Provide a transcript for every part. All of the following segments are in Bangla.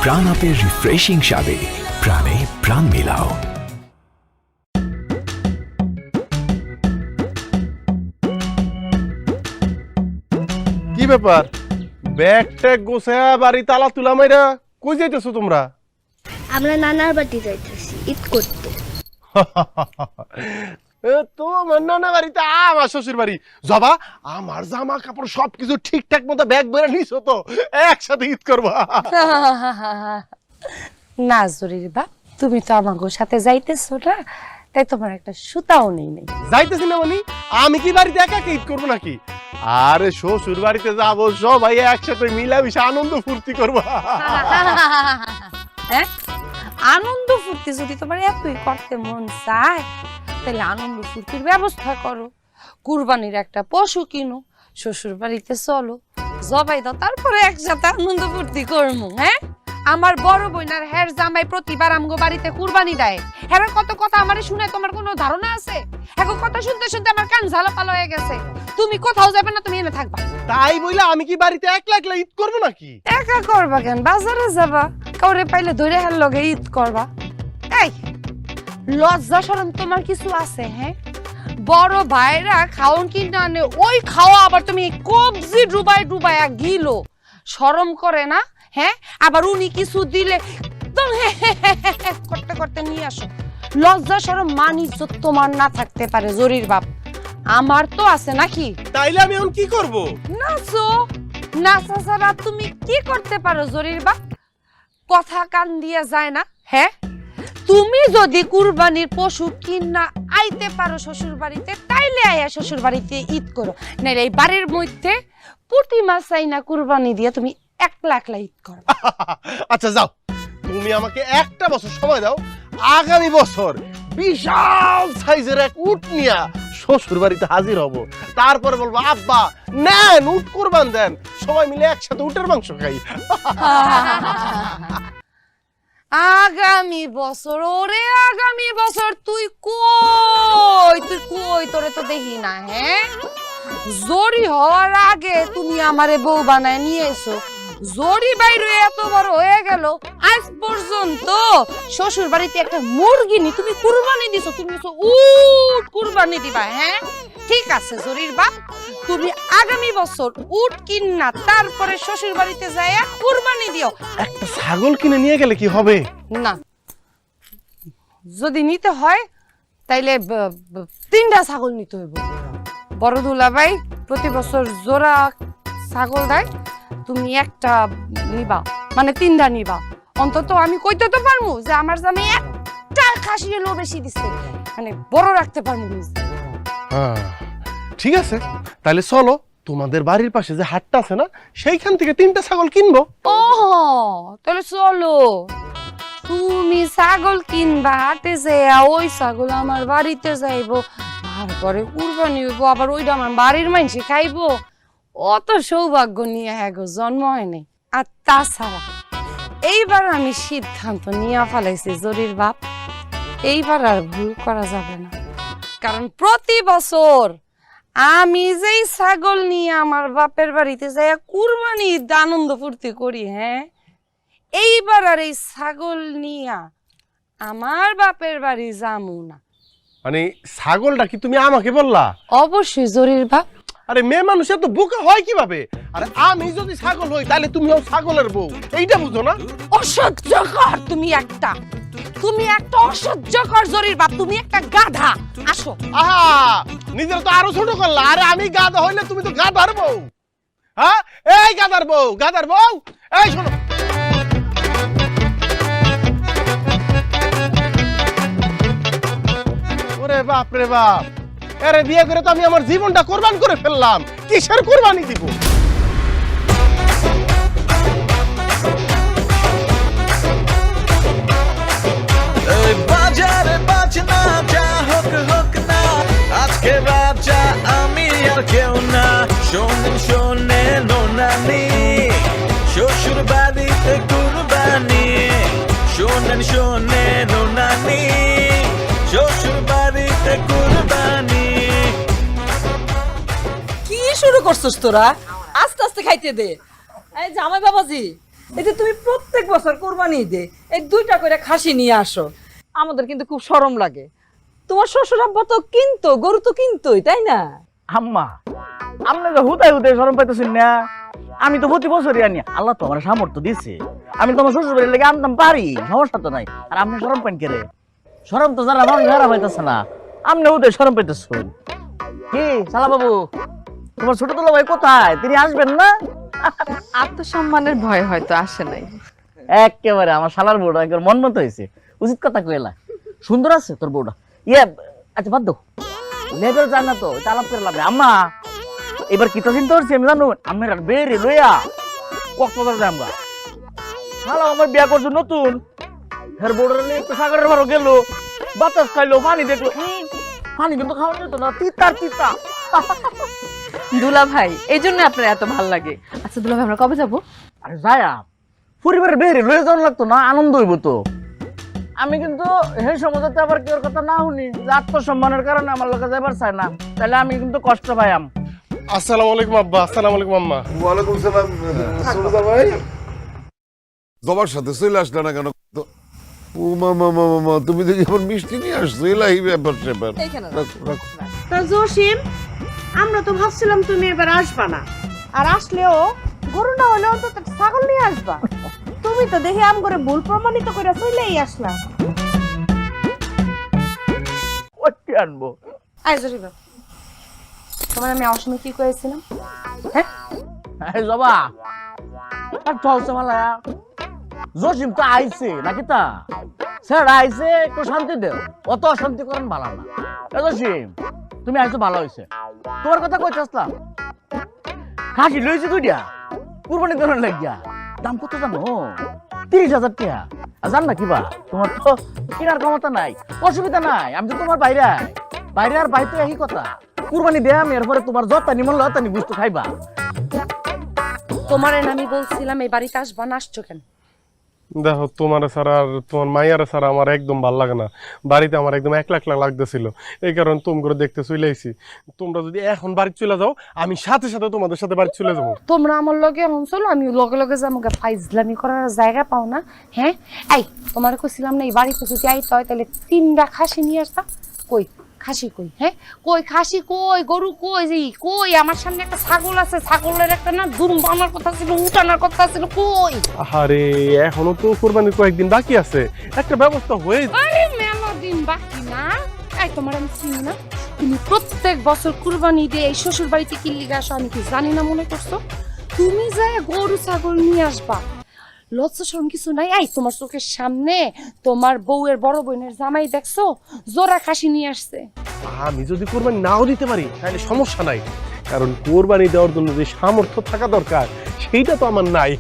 প্রাণ আপের রিফ্রেশিং স্বাদে প্রাণে প্রাণ মিলাও। কি ব্যাপার, ব্যাগ ট্যাগ গোছায়া বাড়ি তালা তুলা মাইরা কই যাইতেছো তোমরা? আমরা নানার বাড়ি যাইতেছি ঈদ করতে। তোমার নানা বাড়িতে আমার শ্বশুর বাড়ি। জবা, আমার জামা কাপড় সবকিছু ঠিকঠাক মতো ব্যাগ ভরে নিছো তো? একসাথে ঈদ করবা? না জরির বাপ, তুমি তো আমাগো সাথে যাইতেছো না, তাই তোমার একটা সুতাও নেই। যাইতেছি না মানে আমি কি বাড়িতে একা একা ঈদ করবো নাকি? আরে শ্বশুর বাড়িতে যাবো, সবাই একসাথে মিলামিশে আনন্দ ফুর্তি করবা। হ্যাঁ, আনন্দ ফুর্তি যদি তোমার এতই করতে মন চায় তাহলে আনন্দ ফুর্তির ব্যবস্থা করো, কুরবানির একটা পশু কিনো, শ্বশুর বাড়িতে চলো, জবাই দাও, তারপরে একসাথে আনন্দ ফুর্তি করবো। হ্যাঁ, আমার বড় বোনার হের জামাই প্রতিবার আমগো বাড়িতে কুরবানি দেয়, হের কত কথা আমারে শুনে তোমার কোনো ধারণা আছে? এখন কথা শুনতে শুনতে আমার কান ঝালাপালা হয়ে গেছে। তুমি কোথাও যাবে না, তুমি এনে থাকবা। তাই বইলা আমি কি বাড়িতে একলা একলা ঈদ করবো নাকি? একা করবা কেন? বাজারে যাবা, কাউরে পাইলে ধরে হার লগে ঈদ করবা। এই লজ্জা শরম তোমার কিছু আছে? হ্যাঁ, বড় ভাইরা খাওন কিনা আনে, ওই খাওয়া আবার তুমি কবজি ডুবাই ডুবাই গিলো, শরম করে না? হ্যাঁ, আবার উনি কিছু দিলে করতে করতে নিয়ে আসো। লজ্জা শরম মান ইজ্জত তোমার না থাকতে পারে জরির বাপ, আমার তো আছে নাকি? তাইলে আমি এখন কি করবো? নাচো, নাচা ছাড়া তুমি কি করতে পারো জরির বাপ? কথা কান দিয়ে যায় না? হ্যাঁ, তুমি যদি কুরবানির পশু কিনা আইতে পারো শ্বশুর বাড়িতে, তাইলে আয়া শ্বশুর বাড়িতে ঈদ করো, নাইলে এই বাড়ির মধ্যে প্রতিমা চাই না কুরবানি দিয়ে তুমি একলা একলা ঈদ করো। আচ্ছা যাও, তুমি আমাকে একটা বছর সময় দাও, আগামী বছর বিশাল সাইজের এক উট নিয়া শ্বশুর বাড়িতে হাজির হব। তারপরে বলবো আব্বা নেন উট কুরবান দেন, সবাই মিলে একসাথে উটের মাংস খাই। আগামী বছর? ওরে আগামী বছর তুই কই, তুই কই? তোরে তো দেখি না। হ্যাঁ, জরি হওয়ার আগে তুমি আমারে বউ বানায় নিয়ে এসো, জরি বাইরে এত বড় হয়ে গেল, আজ পর্যন্ত শ্বশুর বাড়িতে একটা মুরগি নি তুমি কুরবানি দিছো, তুমি উট কুরবানি দিবা। হ্যাঁ, ঠিক আছে জরির বাপ, তুমি আগামী বছর উট কিনা তারপরে শ্বশুর বাড়িতে যাইয়া কুরবানি দিও। একটা ছাগল কিনে নিয়ে গেলে কি হবে? না, যদি নিতে হয় তাইলে 3টা ছাগল নিতে হইব। বড় দুলাভাই প্রতি বছর জোড়া ছাগল দেয়, তুমি একটা নিবা, মানে 3টা নিবা অন্তত। আমি কইতে তো পারমু যে আমার জামে একটা খাসি হলো বেশি দিচ্ছে, মানে বড় রাখতে পারমু। ঠিক আছে, তাহলে চলো তোমাদের বাড়ির পাশে যে হাটটা আছে না, সেইখান থেকে 3টা ছাগল কিনবো। ও তাহলে চলো, তুমি ছাগল কিনবা হাটে যাইয়া, ওই ছাগল আমার বাড়িতে যাইবো, তারপরে কুরবানি হইব, আবার ওইটা আমার বাড়ির মানুষে খাইবো। অত সৌভাগ্য নিয়ে হ্যাগো জন্ম হয় নাই। আর তাছাড়া এইবার আমি সিদ্ধান্ত নিয়ে ফেলাইছি জরির বাপ, এইবার আর ভুল করা যাবে না, কারণ প্রতি বছর আমি যেই ছাগল নিয়ে আমার বাপের বাড়িতে যাই কুরবানি আনন্দ ফুর্তি করি, হ্যাঁ, এইবার আর এই ছাগল নিয়া আমার বাপের বাড়ি যামু না। মানে ছাগলটা কি তুমি আমাকে বললা? অবশ্যই জরির বাপ। আরে মেয়ে মানুষ এত বোকা হয় কিভাবে? আরে আমি যদি ছাগল হই তাহলে তুমিও ছাগলের বউ, এইটা বুঝো না? অসহ্যকর তুমি একটা, তুমি একটা অসহ্যকর জরির বাপ, তুমি একটা গাধা। আসো। আহা, নিজের তো আরো ছোট করলা। আরে আমি গাধা হইলে তুমি তো গাধার বউ। হ্যাঁ, এই গাধার বউ, গাধার বউ, এই শোনো। ওরে বাপ রে বাপ, আরে বিয়ে করে তো আমি আমার জীবনটা কোরবান করে ফেললাম। কিসের কোরবানি দিব? বাজারে বাজনা যা হোক হোক না, আজকে রাজা আমি আর কেউ না। শোনেন শোনেন নানি, শ্বশুর বাড়িতে কুরবানি। শোনেন শোনেন নানি, শ্বশুর বাড়িতে কুরবানি। কি শুরু করছস তোরা? আস্তে আস্তে খাইতে দে। এই জামাই বাবাজি, এই যে তুমি প্রত্যেক বছর কোরবানি ঈদে এই 2টা করে খাসি নিয়ে আসো, আমাদের কিন্তু খুব শরম লাগে। তোমার শ্বশুর আব্বা তো কিনতো, গরু তো কিনতোই, তাই না? আম্মা আপনি তো হুদায় হুদায় শরম পাইতেছেন না। আমি তো প্রতি বছরই আনি, আল্লাহ তো আমার সামর্থ্য দিচ্ছে, আমি তোমার শ্বশুর বাড়ির লেগে আনতাম পারি, সমস্যা তো নাই। আর আপনি শরম পাইন কে রে? শরম তো যারা মানুষ যারা পাইতেছে না, আপনি হুদায় শরম পাইতেছেন। কি শালা বাবু, তোমার ছোট দুলা ভাই কোথায়? তিনি আসবেন না? আত্মসম্মানের ভয় হয়তো আসে নাই। একেবারে আমার শালার বউটা একবার মন মতো হয়েছে, উচিত কথা কইলা। সুন্দর আছে তোর বউটা। ইয়ে আচ্ছা বাদ দাও, লেবেল জান না তো, এটা আলাপ করে লাভ নেই। আম্মা এবার কি তো চিন্তা করছি আমি জানো, আমি বেরে লইয়া কক্সবাজার যাই আমরা। শালা আমার বিয়া করছো নতুন, হের বউটার নিয়ে একটু সাগরের ভাড়া গেল, বাতাস খাইলো, পানি দেখলো, পানি কিন্তু খাওয়া যেত না, তিতা তিতা। দুলা ভাই এই জন্য আপনার এত ভাল লাগে। আচ্ছা দুলা ভাই আমরা কবে যাবো? আরে যায়া পরিবারের বেরে লয়ে যাওয়া লাগতো না, আনন্দ হইব তো। আমি কিন্তু সেই সমাজতে আবার কেউ কথা না শুনি যে আত্মসম্মানের কারণে আমার লোকে যাবার চায় না, তাহলে আমি কিন্তু কষ্ট পাইয়াম। আসসালামু আলাইকুম আব্বা, আসসালামু আলাইকুম আম্মা। ওয়ালাইকুম সালাম সুলতা ভাই। জবার সাথে চলে আসলে না কেন? ও মামা মামা তুমি দেখি এখন মিষ্টি নিয়ে আসছো, এলাই ব্যাপার স্যাপার। রাখো, রাখো। তা জসিম, আমরা তো ভাবছিলাম তুমি এবার আসবা না, আর আসলেও গরু না হলেও তো ছাগল নিয়ে আসবা। তুমি তো দেখি আম করে ভুল প্রমাণিত করে চলেই আসলা। ওটি আনবো। আয় জরিবা, তোমার আমি অসময় কি করেছিলাম? হ্যাঁ এই জবা আর চলছে মালা, জসিম তো আইছে নাকি? তা স্যার আইছে, একটু শান্তি দেও, অত অশান্তি করেন ভালো না। এ জসিম তুমি আইছো ভালো হয়েছে, তোমার কথা কইতে আসলাম। খাসি লইছি 2টা কুরবানি দেওয়ার লাগিয়া, দাম কত জানো? 30,000 টাকা। আর জান না কিবা, তোমার তো কেনার ক্ষমতা নাই, অসুবিধা নাই, আমি তো তোমার বাইরে আর বাইরে তো একই কথা। কুরবানি দেয়া আমি এরপরে তোমার যতানি মন লতানি বুঝতে খাইবা। তোমার আমি বলছিলাম এই বাড়িতে আসবা না, আসছো কেন? দেখো, তোমার ছাড়া আর তোমার মাইয়ার ছাড়া আমার একদম ভাল লাগে না। বাড়িতে আমার একদম একলা একলা লাগতেছিল, এই কারণে তুমি করে দেখতে চলে আইছি। তোমরা যদি এখন বাড়ি চলে যাও, আমি সাথে সাথে তোমাদের সাথে বাড়ি চলে যাবো। তোমরা আমার লগে এখন চলো, আমি লগে লগে যাবো। ফাইজলামি করার জায়গা পাও না? হ্যাঁ এই তোমার কইছিলাম না এই বাড়িতে যদি আইতে হয় তাহলে 3টা খাসি নিয়ে আসবা। কই খাসি কই? হ্যাঁ কই খাসি কই? গরু কই? যে কই? আমার সামনে একটা ছাগল আছে, ছাগলের একটা না দুম বানার কথা ছিল, উঠানোর কথা ছিল, কই? আরে এখনো তো কোরবানির কয়েকদিন বাকি আছে, একটা ব্যবস্থা হয়ে। আরে মেলা দিন বাকি না। এই তোমার আমি চিনি না? তুমি প্রত্যেক বছর কুরবানি দিয়ে এই শ্বশুর বাড়িতে কি লিগে আসো আমি কি জানি না মনে করছো? তুমি যায় গরু ছাগল নিয়ে আসবা, লজ্জা শরম কিছু নাই? এই তোমার চোখের সামনে তোমার বউয়ের বড় বোনের জামাই দেখছো জোড়া খাসি নিয়ে আসছে। আমি যদি কোরবানি নাও দিতে পারি তাহলে সমস্যা নাই, কারণ কোরবানি দেওয়ার জন্য যে সামর্থ্য থাকা দরকার সেইটা তো আমার নাই।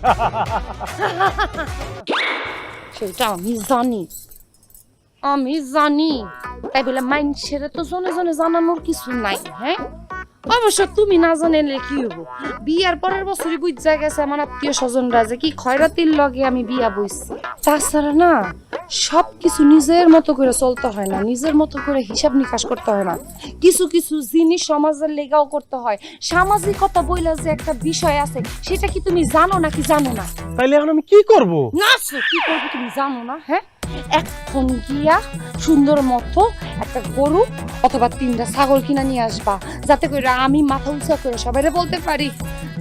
সেটা আমি জানি, আমি জানি, তাই বলে মানুষের তো জনে জনে জানানোর কিছু নাই। হ্যাঁ অবশ্য তুমি না জানলে কি হবো, বিয়ার পরের বছরই বুঝা গেছে আমার আত্মীয় স্বজনরা যে কি খয়রাতির লগে আমি বিয়া বইছি। তাছাড়া না সবকিছু নিজের মতো করে চলতে হয় না, নিজের মতো করে হিসাব নিকাশ করতে হয় না, কিছু কিছু জিনিস সমাজের লেগাও করতে হয়। সামাজিকতা বইলা যে একটা বিষয় আছে সেটা কি তুমি জানো নাকি জানো না? তাইলে এখন আমি কি করব? না কি করবো তুমি জানো না? হ্যাঁ এখন গিয়া সুন্দর মতো একটা গরু অথবা 3টা ছাগল কিনা নিয়ে আসবা, যাতে করে আমি মাথা উঁচা করে সবাই বলতে পারি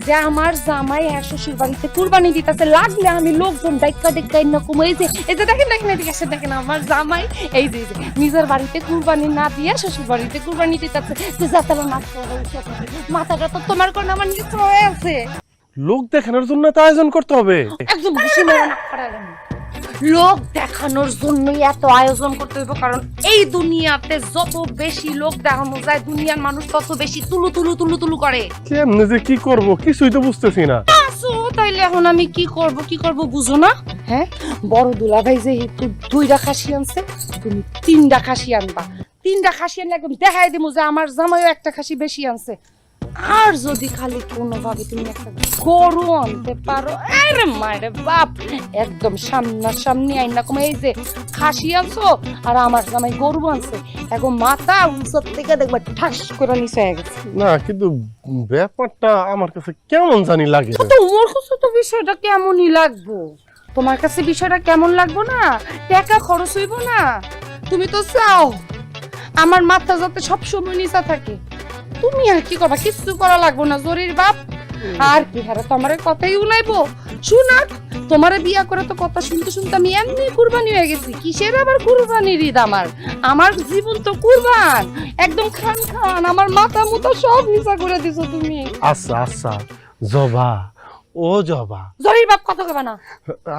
যে আমার জামাই শ্বশুর বাড়িতে কুরবানি দিতেছে। লাগলে আমি লোকজন ডাইকা ডাইকা এরকম এই যে দেখেন দেখেন এদিকে এসে দেখেন আমার জামাই এই যে নিজের বাড়িতে কুরবানি না দিয়ে শ্বশুর বাড়িতে কুরবানি দিতেছে, যে যাতারা মাথাটা তো তোমার কোন আমার নিচে হয়ে আছে। লোক দেখানোর জন্য তো আয়োজন করতে হবে। একদম খুশি মেরা না করা গেল, লোক দেখানোর জন্যই এত আয়োজন করতে হইব, কারণ এই দুনিয়াতে যত বেশি লোক দেখানো যায় দুনিয়ার মানুষ তত বেশি তুলু তুলু তুলু তুলু করে। কেমনে যে কি করব কিছুই তো বুঝতেছি না। তাইলে এখন আমি কি করব বুঝো না? হ্যাঁ বড় দুলাভাই যে 2টা খাসি আনছে, তুমি 3টা খাসি আনবা। 3টা খাসি আনলে একদম দেখাই দিমু যে আমার জামাইও একটা খাসি বেশি আনছে। আর যদি খালি কোনোভাবে তুমি একটা গরু আনতে পারো, আরে মারে বাপ, একদম সামনাসামনি আইনা কমে এই যে খাসি আনছো আর আমার জামাই গরু আনছে, এখন মাথা উঁচার থেকে দেখবা ঠাস করে নিচে হয়ে গেছে। না কিন্তু ব্যাপারটা আমার কাছে কেমন জানি লাগে। তোমার কাছে তো বিষয়টা কেমনই লাগবো, তোমার কাছে বিষয়টা কেমন লাগবো না, টাকা খরচ হইব না। তুমি তো চাও আমার মাথা যাতে সবসময় নিচা থাকে, তুমি আর কি করবা, কিছু করা লাগবো না জরির বাপ। আর কি হারে তোমার কথাই উনাইবো, শুনাক তোমারে বিয়া করে তো কথা শুনতে শুনতে আমি এমনি কুরবানি হয়ে গেছি। কিসের আবার কুরবানির ঈদ, আমার জীবন তো কুরবান, একদম খান খান, আমার মাথা মুথা সব নিচা করে দিছো তুমি। আচ্ছা আচ্ছা জবা, ও জবা, জরির বাপ কথা কইবা না।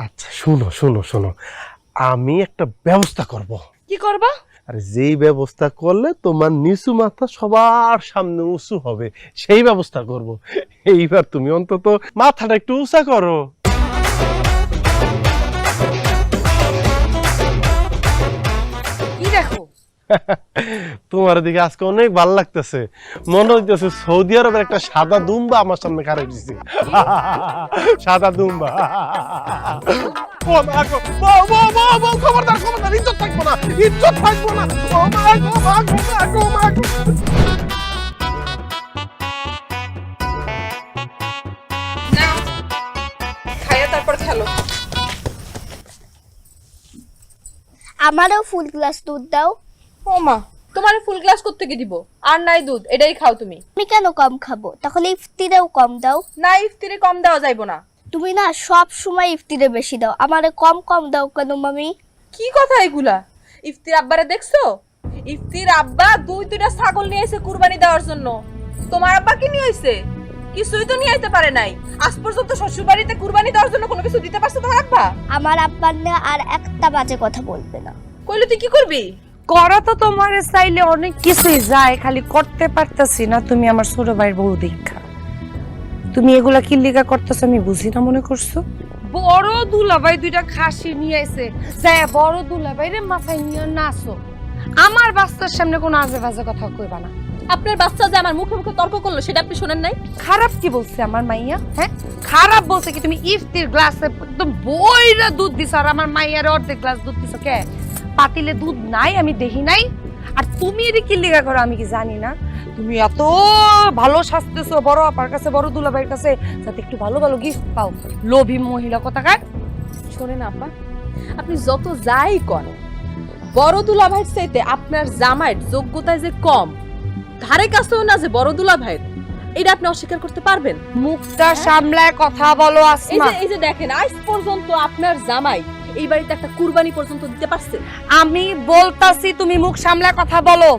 আচ্ছা শুনো শুনো শোনো, আমি একটা ব্যবস্থা করব। কি করবা? আর যেই ব্যবস্থা করলে তোমার নিচু মাথা সবার সামনে উঁচু হবে, সেই ব্যবস্থা করব। এইবার তুমি অন্তত মাথাটা একটু উঁচা করো। কি দেখো? তোমার দিকে আজকে অনেক ভালো লাগতেছে, মনে হইতেছে সৌদি আরবের একটা সাদা দুম্বা আমার সামনে খারাপ দিচ্ছে। সাদা দুম্বা। ও মা গো, খবরদার খবরদার, ইজ্জত থাকবো না, ইজ্জত থাকবো না। ও মা গো, মা গো, মা গো, মা গো। খাইয়া তারপর খেলো। আমারও ফুল গ্লাস দুধ দাও। ও মা, তোমার ফুল গ্লাস করতে কি দিব? আর নাই দুধ, এটাই খাও তুমি। আমি কেন কম খাবো? তাহলে ইফতিরেও কম দাও। না, ইফতিরে কম দেওয়া যাইবো না। তুমি না সব সময় ইফতিরে বেশি দাও, আমারে কম কম দাও কেন মামি? কি কথা এগুলা? ইফতির আব্বারে দেখছো? ইফতির আব্বা দুইটা ছাগল নিয়ে এসে কুরবানি দেওয়ার জন্য। তোমার আব্বা কি নিয়ে আইছে? কিছুই তো নিয়ে আইতে পারে নাই। আজ পর্যন্ত শ্বশুর বাড়িতে কুরবানি দেওয়ার জন্য কোনো কিছু দিতে পারছে তোমার আব্বা? আমার আব্বার না আর একটা বাজে কথা বলবে না। কইলে তুই কি করবি? করা তো তোমার চাইলে অনেক কিছুই যায়, খালি করতে পারতাছি না। তুমি আমার ছোট ভাইয়ের বউ দীক্ষা, তুমি এগুলা কি লিগা করতেছো আমি বুঝি না মনে করছো? বড় দুলাভাই দুইটা খাসি নিয়ে এসে যায়, বড় দুলাভাই রে মাথায় নিয়ে নাচো। আমার বাচ্চার সামনে কোনো আজে বাজে কথা কইবা না। আপনার বাচ্চা যে আমার মুখে মুখে তর্ক করলো সেটা আপনি শুনেন নাই? খারাপ কি বলছে আমার মাইয়া? হ্যাঁ, খারাপ বলছে কি? তুমি ইফতির গ্লাসে একদম বইরা দুধ দিছো আর আমার মাইয়ার অর্ধেক গ্লাস দুধ দিছো। কে পাতিলে দুধ নাই আমি দেখি নাই? আর তুমি এর কি লিগা করো আমি কি জানি না? তুমি এত ভালো সাজতেছো বড় আপার কাছে, বড় দুলাভাইয়ের কাছে, যাতে একটু ভালো ভালো গিফট পাও। লোভী মহিলা কোথাকার। শোনেন আপা, আপনি যত যাই করেন, বড় দুলাভাইয়ের চাইতে আপনার জামাইয়ের যোগ্যতায় যে কম, ধারে কাছেও না যে বড় দুলাভাইয়ের, এটা আপনি অস্বীকার করতে পারবেন? মুখটা সামলায় কথা বলো আসমা। এই যে দেখেন, আজ পর্যন্ত আপনার জামাই এই বাড়িতে একটা কুরবানি পর্যন্ত দিতে পারছে? আমি বলতাছি তুমি মুখ সামলায় কথা বলো।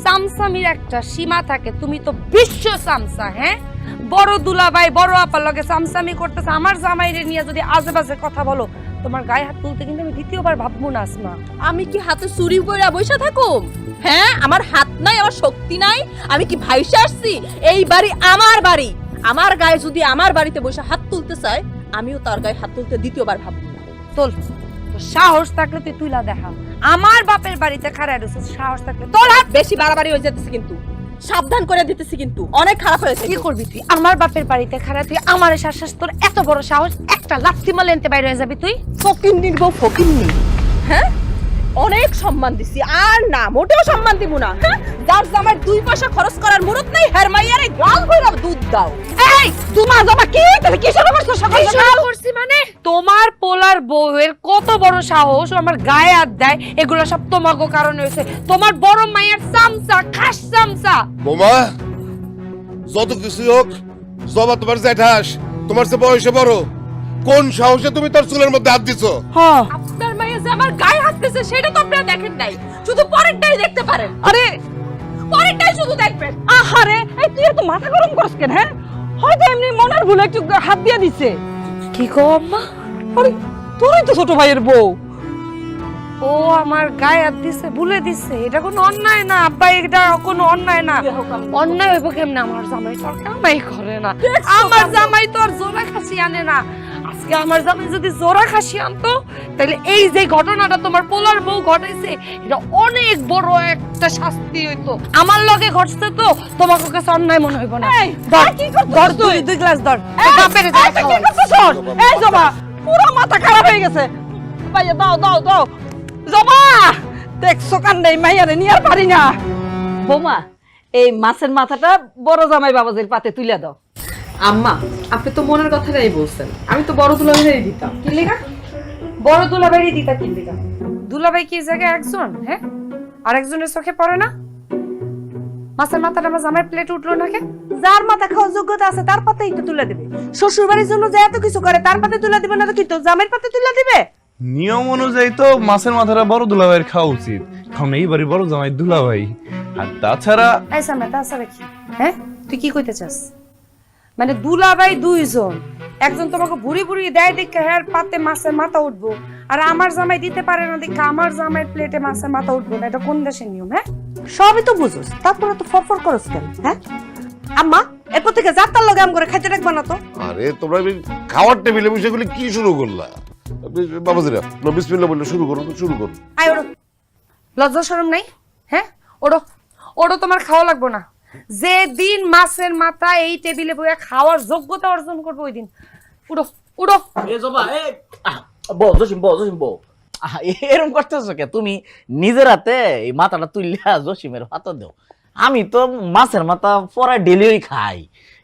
সামসামির একটা সীমা থাকে, তুমি তো বিশ্ব সামসা। হ্যাঁ, বড় দুলাভাই বড় আপার লগে সামসামি করতেছে, আমার জামাইরে নিয়ে যদি আজেবাজে কথা বলো, তোমার গায়ে হাত তুলতে কিন্তু আমি দ্বিতীয়বার ভাববো না আসমা। আমি কি হাতে চুরি করে বসে থাকুম? হ্যাঁ, আমার হাত নাই, আমার শক্তি নাই, আমি কি ভাইসে আসছি? এই বাড়ি আমার বাড়ি, আমার গায়ে যদি আমার বাড়িতে বসে হাত তুলতে চায়, আমিও তার গায়ে হাত তুলতে দ্বিতীয়বার ভাববো না। তোল, সাহস থাকলে তুই তুইলা দেখা। আমার বাপের বাড়িতে খাড়ায় রয়েছে, সাহস থাকলে তোর হাত। বেশি বাড়াবাড়ি হয়ে যেতেছে কিন্তু, সাবধান করে দিতেছি কিন্তু, অনেক খারাপ হয়েছে। কি করবি তুই? আমার বাপের বাড়িতে খাড়া, তুই আমার শ্বাস, তোর এত বড় সাহস, একটা লাথি মারলে এনতে বাইরে হয়ে যাবি তুই। ফকিন্নির বউ ফকিন্নি। হ্যাঁ, অনেক সম্মান দিছি, আর না মোটেও সম্মান দিব না। হ্যাঁ, যার জামার 2 পয়সা খরচ করার মুরত নাই, হের মাইয়ারে গাল কইরা দুধ দাও। এই তোমার জামা কি? তুমি কি শুরু করছো? সকাল সকাল করছি মানে? তোমার পোলার বউয়ের কত বড় সাহস আমার গায়ে হাত দেয়? এগুলো সব তোমাগো কারণে হয়েছে। তোমার বড় মাইয়ার চামচা, খাস চামচা। বোমা, যত কিছু হোক, জবা তোমার জ্যাঠাস, তোমার চেয়ে বয়সে বড়, কোন সাহসে তুমি তার চুলের মধ্যে হাত দিছো? হ্যাঁ, আপনার মাইয়া যে আমার গায়ে হাত দিয়েছে সেটা তো আপনারা দেখেন নাই, শুধু পরেরটাই দেখতে পারেন। আরে পরেরটাই শুধু দেখবেন। আহারে, এই তুই এত মাথা গরম করছ কেন? হ্যাঁ, হয়তো এমনি মনের ভুলে একটু হাত দিয়ে দিছে। কি গো আম্মা? আরে তোরই তো ছোট ভাইয়ের বউ। ও আমার গায়ে হাত দিছে, ভুলে দিছে। এটা কোনো অন্যায় না আব্বা, এটা কোনো অন্যায় না। অন্যায় হইব কেমনে? আমার জামাই তো আর কামাই করে না, আমার জামাই তো আর জোড়া খাসি আনে না। আজকে আমার জামাই যদি জোড়া খাসি আনতো তাহলে এই যে ঘটনাটা তোমার পোলার বউ ঘটাইছে এটা অনেক বড় একটা শাস্তি হইতো। আমার লগে ঘটছে তো তোমার কাছে অন্যায় মনে হইব না। ধর কি করছিস ধর তুই? দুই গ্লাস ধর এই, বাপের এই, তুই কি করছিস? এই জবা পুরো মাথা খারাপ হয়ে গেছে। ভাইয়া দাও দাও দাও জবা, দেখছো কান্ডে মাইয়ারে নিয়ে আর পারি না। বৌমা এই মাছের মাথাটা বড় জামাই বাবাজির পাতে তুলে দাও। আম্মা আপনি তো মনের কথাটাই বলছেন, আমি তো বড় দুলাভাইয়েরই দিতাম। কি লেখা? বড় দুলাভাইরই দিতা কি লেখা? দুলাভাই কি জায়গায় একজন, হ্যাঁ? আর একজনের চোখে পড়ে না? মাছের মাথাটা আমার জামাই প্লেট উঠলো না কে? যার মাথা খাওয়ার যোগ্যতা আছে তার পাতেই তো তুলে দিবে। শ্বশুর বাড়ির জন্য যে এত কিছু করে তার পাতে তুলে দিবে না তো কি তো জামের পাতে তুলে দিবে? নিয়ম অনুযায়ী তো মাছের মাথাটা বড় দুলাভাইয়ের খাওয়া উচিত, কারণ এইবারই বড় জামাই দুলাভাই। আর তাছাড়া এই সামনে তাছাড়া কি, হ্যাঁ? তুই কি কইতে চাস? মানে দুলাভাই দুইজন, একজন তোমাকে ভুড়ি ভুড়ি দেয় দেখে হ্যাঁ পাতে মাছের মাথা উঠবো, আর আমার জামাই দিতে পারে না দেখে আমার জামাইয়ের প্লেটে মাছের মাথা উঠবো না। এটা কোন দেশের নিয়ম? হ্যাঁ, সবই তো বুঝোস, তারপরে তো ফরফর করস কেন? হ্যাঁ আম্মা, এরপর থেকে যাত্রার লগে আম করে খাইতে রাখবা না তো। আরে তোমরা এই খাওয়ার টেবিলে বসে গুলি কি শুরু করলা? বাবাজিরা বিসমিল্লাহ বলে শুরু করো, শুরু করো। আয় ওড়ো, লজ্জা শরম নাই? হ্যাঁ ওড়ো ওড়ো, তোমার খাওয়া লাগবো না। যে দিন মাছের মাথা এই টেবিলে বইয়া খাওয়ার যোগ্যতা অর্জন করবো ওই দিন উড়ো উড়ো। এ জবা এ বউ জসিম বউ এরকম করতেছো কে? তুমি নিজের হাতে এই মাথাটা তুললিয়া জসিমের হাতে দাও। আমি তো মাছের মাথা পরে ডেলিই খাই,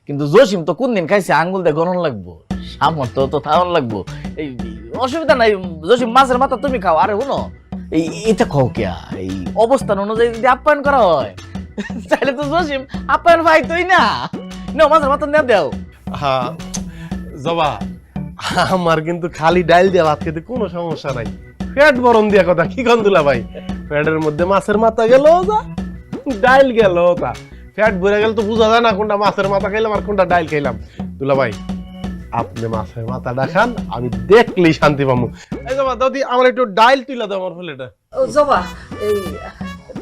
কিন্তু জসিম তো কোন দিন খাইছে আঙ্গুল দিয়ে গণন লাগবো, সামর্থ্য তো থাউন লাগবো। এই অসুবিধা নাই, জসিম মাছের মাথা তুমি খাও। আরে শুনো, এটা খাও কিয়া, এই অবস্থান অনুযায়ী যদি আপ্যায়ন করা হয় তাহলে তো জসিম আপ্যায়ন পাইতোই না। নাও মাছের মাথা নিয়ে দাও। হ্যাঁ জবা, আমার কিন্তু খালি ডাইল দিয়ে ভাত খেতে কোনো সমস্যা নাই। পেট বরণ দিয়া কথা কি কন দুলাভাই, পেটের মধ্যে মাছের মাথা গেল যা, ডাইল গেল তা। পেট ভরে গেল তো বোঝা যায় না কোনটা মাছের মাথা খাইলাম আর কোনটা ডাইল খাইলাম। দুলাভাই আপনি মাছের মাথাটা খান, আমি দেখলেই শান্তি পাবো। এই জবা দাদি আমার একটু ডাইল তুইলা দাও আমার ফুলেটা। ও জবা, এই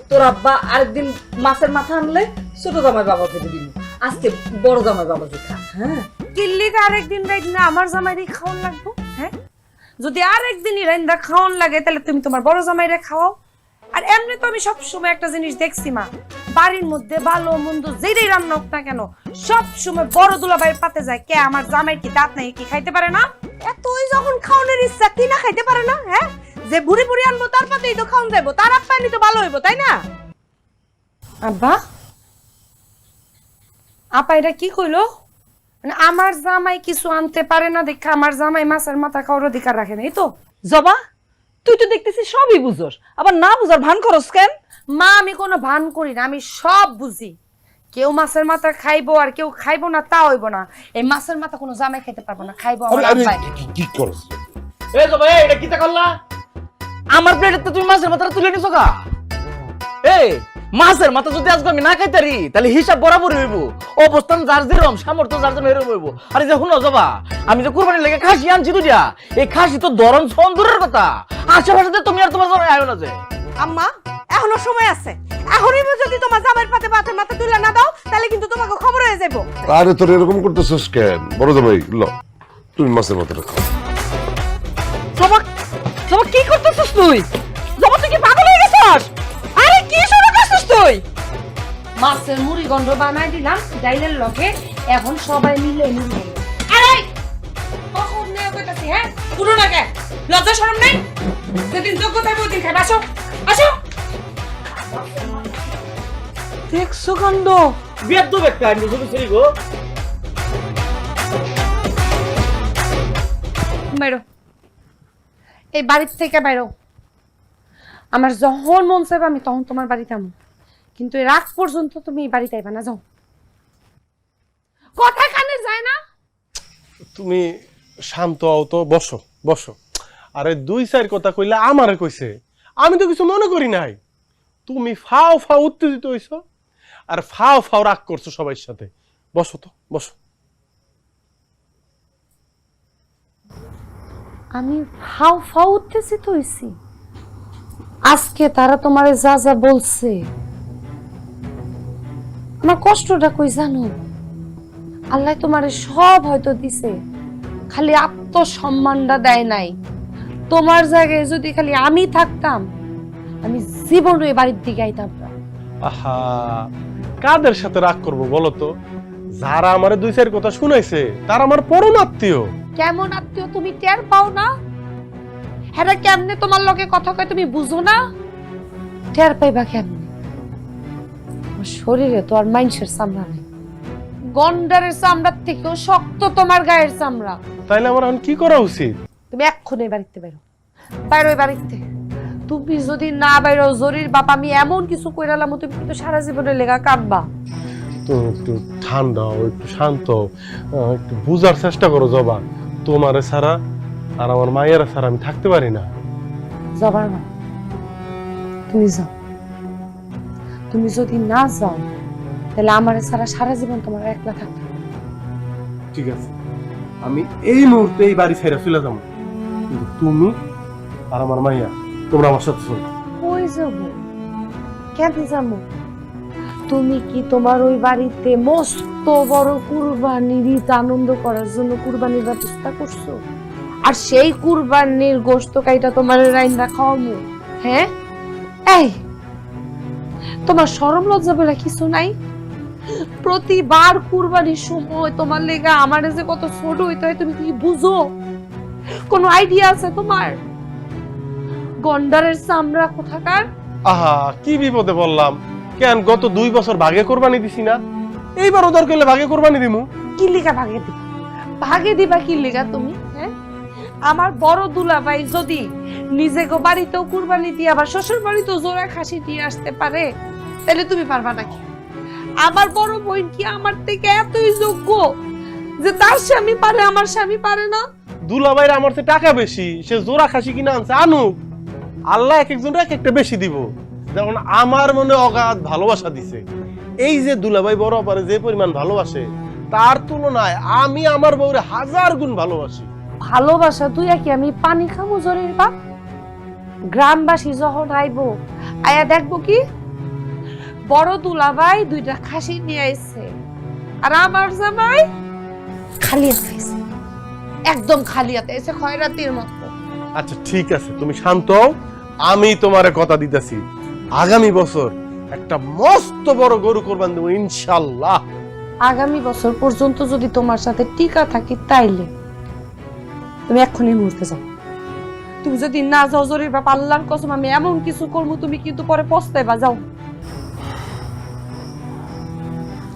তোর আব্বা আরেকদিন মাছের মাথা আনলে ছোট জামাই বাবাকে দিবি, আজকে বড় জামাই বাবাকে খা। হ্যাঁ কিল্লিকে আরেকদিন রাইন্দা আমার জামাইরে খাওয়ান লাগবো? হ্যাঁ, যদি আরেকদিনই রাইন্দা খাওয়ান লাগে তাহলে তুমি তোমার বড় জামাইরে খাওয়াও। আর এমনি তো আমি সবসময় একটা জিনিস দেখছি মা, বাড়ির মধ্যে ভালো মন্দ যেটাই রান্না হোক না কেন সব সময় বড় দুলাভাইয়ের পাতে যায়। কে আমার জামাই কি দাঁত নাই, কি খাইতে পারে না? এতই যখন খাওয়ানোর ইচ্ছা কি না খাইতে পারে না? হ্যাঁ, যে বুড়ি বুড়ি আনবো তার পাতেই তো খাওয়ান যাবো, তার আপ্যায়নই তো ভালো হইব, তাই না? আব্বা আপা এটা কি কইলো? মানে আমার জামাই কিছু আনতে পারে না দেখে আমার জামাই মাছের মাথা খাওয়ার অধিকার রাখে না, এই তো? জবা তুই তো দেখতেছিস সবই বুঝোস, আবার না বুঝার ভান করস কেন? মা আমি কোনো ভান করি না, আমি সব বুঝি। কেউ মাছের মাথা খাইবো আর কেউ খাইবো না তা হইব না। এই মাছের মাথা কোনো জামাই খাইতে পারবো না, খাইবো আমার আব্বাই। কি করছ? এ জবা এটা কিটা করলা? আমার প্লেটে তো তুমি মাছের মাথাটা তুলে নিছো কা? এই মাছের মাথা যদি আজকে আমি না খাইতারি তাহলে হিসাব বরাবর হইব। অবস্থান যার যেরকম, সামর্থ্য যার যেরকম এরকম হইব। আরে যে শুনো জবা, আমি যে কুরবানির লেগে খাসি আনছি দুইটা, এই খাসি তো ধরন সন্দুরের কথা, আশেপাশে তুমি আর তোমার জামাই আয়ো না যে। আম্মা এখনো সময় আছে, এখনই যদি তোমার জামাইয়ের পাতে ভাতের মাথা তুলে না দাও তাহলে কিন্তু তোমাকে খবর হয়ে যাবো। আরে তোর এরকম করতেছিস কেন? বড় জামাই ল, তুমি মাছের মাথাটা খাও। জবা জবা কি করতেছিস তুই? জবা তুই কি পাগল হয়ে গেছিস? আরে কি শুরু করছিস তুই? মাছের মুড়ি গন্ধ বানাই দিলাম ডাইলের লগে, এখন সবাই মিলে মিলে। আরে কখন নেও কইতাছি, হ্যাঁ পুরো না কে? লজ্জা শরম নাই? যেদিন যোগ্যতা ওই দিন খাই। আসো আসো। দেখছো কাণ্ড? বিয়ার তো একটা আমি শুধু সরি গো। বাইরো, এই বাড়ির থেকে বাইরো। আমার যখন মন চাইবে আমি তখন তোমার বাড়িতে আমো, কিন্তু এর আগ পর্যন্ত তুমি এই বাড়িতে আইবা না। যাও, কথা কানে যায় না? তুমি শান্ত হও তো, বসো বসো। আরে দুই চার কথা কইলে আমারে কইছে, আমি তো কিছু মনে করি নাই। তুমি ফাও ফাও উত্তেজিত হইছো আর ফাও ফাও রাগ করছো সবার সাথে। বসো তো বসো। আমি ফাও ফাও উত্তেজিত হইছি? আজকে তারা তোমারে যা যা বলছে, আমার কষ্টটা কই জানো? আল্লাহ তোমারে সব হয়তো দিছে, খালি সম্মানটা দেয় নাই। তোমার জায়গায় যদি খালি আমি থাকতাম, আমি জীবনে এই বাড়ির দিকে আইতাম না। আহা, কাদের সাথে রাগ করবো বলো তো? যারা আমারে দুই চার কথা শুনাইছে তারা আমার পরম আত্মীয়। কেমন আত্মীয় তুমি টের পাও না? হ্যাঁ, কেমনে তোমার লগে কথা কয় তুমি বুঝো না? টের পাইবা কেমনে? আমার শরীরে তো আর মাংসের চামড়া নেই, গন্ডারের চামড়ার থেকেও শক্ত তোমার গায়ের চামড়া। তাইলে আমার এখন কি করা উচিত? তুমি এক্ষুনি বাড়িতে বেরো, বাইরো বাড়িতে। তুমি যদি না বাইরো, জরির বাপ আমি এমন কিছু কইরালাম তুমি কিন্তু সারা জীবনের লেগা কাঁদবা। তুমি একটু ঠান্ডা হও, একটু শান্ত হও, একটু বুঝার চেষ্টা করো জবা। তোমারে ছাড়া আর আমার মায়ের ছাড়া আমি থাকতে পারি না। যাবার না, তুমি যাও। তুমি যদি না যাও তাহলে আমার ছাড়া সারা জীবন তোমার একলা থাকতে হবে। ঠিক আছে, আমি এই মুহূর্তে এই বাড়ি ছেড়ে চলে যাবো, কিন্তু তুমি আর আমার মাইয়া তোমরা আমার সাথে চলো। কই যাব? কেন যাবো? তুমি কি তোমার ওই বাড়িতে মস্ত বড় কুরবানির ঈদ আনন্দ করার জন্য কুরবানির ব্যবস্থা করছো? আর সেই কুরবানির গোশত কাইটা তোমার রাইন্দা খাওয়ামু? হ্যাঁ, এই তোমার শরম লজ্জা বলে কিছু নাই? প্রতিবার কুরবানির সময় তোমার লেগা আমার যে কত ছোট হইতে হয় তুমি কি বুঝো? কোনো আইডিয়া আছে তোমার? গন্ডারের চামড়া কোথাকার। আহা, কি বিপদে বললাম। কেন গত 2 বছর ভাগে কোরবানি দিছি না? এইবার ওদের কইলে ভাগে কোরবানি দিমু। কি লিগা ভাগে দিবা? ভাগে দিবা কি লিগা তুমি? হ্যাঁ, আমার বড় দুলাভাই যদি নিজেকে বাড়িতেও কুরবানি দিয়ে আবার শ্বশুর বাড়িতেও জোড়া খাসি দিয়ে আসতে পারে, তাহলে তুমি পারবা নাকি? আমার বড় বোন কি আমার থেকে এতই যোগ্য যে তার স্বামী পারে, আমার স্বামী পারে না? দুলাভাইর আমার চেয়ে টাকা বেশি, সে জোড়া খাসি কিনা আনছে, আনুক। আল্লাহ এক একজনের এক একটা বেশি দিব। যেমন আমার মনে অগাধ ভালোবাসা দিছে। এই যে দুলাভাই বড় পারে যে পরিমাণ ভালোবাসে, তার তুলনায় আমি আমার বউরে 1000 গুণ ভালোবাসি। ভালোবাসা তুই কি আমি পানি খামু জরির বাপ? গ্রামবাসী যখন আইবো, আয়া দেখবো কি বড় দুলাভাই 2টা খাসি নিয়ে আইছে, আর আমার জামাই খালি হাতে আইছে, একদম খালি হাতে আইছে, খয়রাতির মতো। আচ্ছা ঠিক আছে, তুমি শান্ত হও। আমি তোমারে কথা দিতেছি, আগামী বছর একটা মস্ত বড় গরু কোরবান দেবো ইনশাআল্লাহ। আগামী বছর পর্যন্ত যদি তোমার সাথে টিকা থাকি তাইলে তুমি এক্ষুনি মুহূর্তে যাও। তুমি যদি না যাও জরির বাপ, আল্লাহর কসম আমি এমন কিছু করবো তুমি কিন্তু পরে পস্তাইবা। যাও।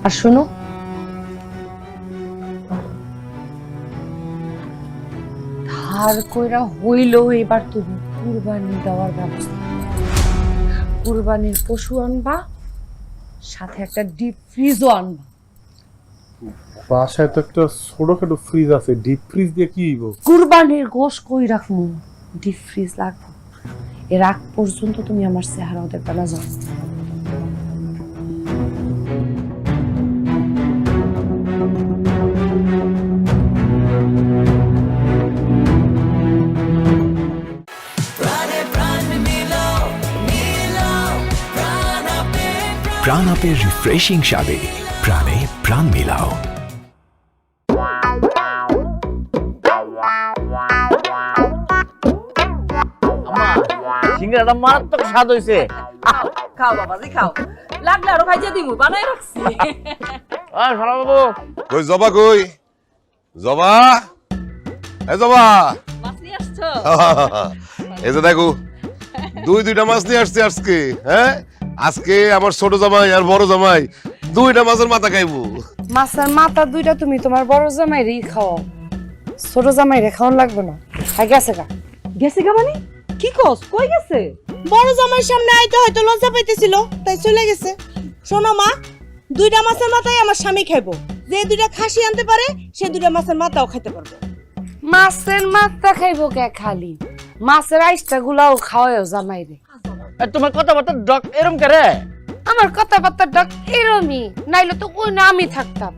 আর শোনো, ধার কইরা হইলো এবার তুমি কুরবানি দেওয়ার ব্যবস্থা। কুরবানির পশু আনবা, সাথে একটা ডিপ ফ্রিজও আনবা। বাসায় তো একটা ছোটখাটো ফ্রিজ আছে, ডিপ ফ্রিজ দিয়ে কি হইব? কুরবানির গোশ কই রাখমু? ডিপ ফ্রিজ লাগবে। এর আগ পর্যন্ত তুমি আমার চেহারাও দেখবে না। যাও। প্রাণ আপের রিফ্রেশিং স্বাদে প্রাণে প্রাণ মিলাও। সিঙ্গারাটা মারাত্মক স্বাদ হইছে। খাও বাবাজি খাও, লাগলে আরো ভাইজা দিমু, বানাই রাখছি। শালা বাবু, কই জবা, কই জবা? এই জবা, মাছ নিয়ে আসছো? এই যে দেখো 2টা মাছ নিয়ে আসছে আজকে। হ্যাঁ, আজকে আমার ছোট জামাই আর বড় জামাই 2টা মাছের মাথা খাইবো। মাছের মাথা 2টা তুমি তোমার বড় জামাইরই খাও, ছোট জামাইরে খাওয়ান লাগবে না। গেছে গা? গেছে গা মানে কি কস? কই গেছে? বড় জামাইয়ের সামনে আইতে হয়তো লজ্জা পাইতেছিল, তাই চলে গেছে। শোনো মা, 2টা মাছের মাথাই আমার স্বামী খাইবো। যে 2টা খাসি আনতে পারে সে 2টা মাছের মাথাও খাইতে পারবে। মাছের মাথা খাইবো কে খালি? মাছের আইসটা গুলাও খাওয়াও জামাইরে। তোমার কথাবার্তা ডক এরম করে? আমার কথাবার্তা ডাক এরমই, নাইলে তো ওই না আমি থাকতাম।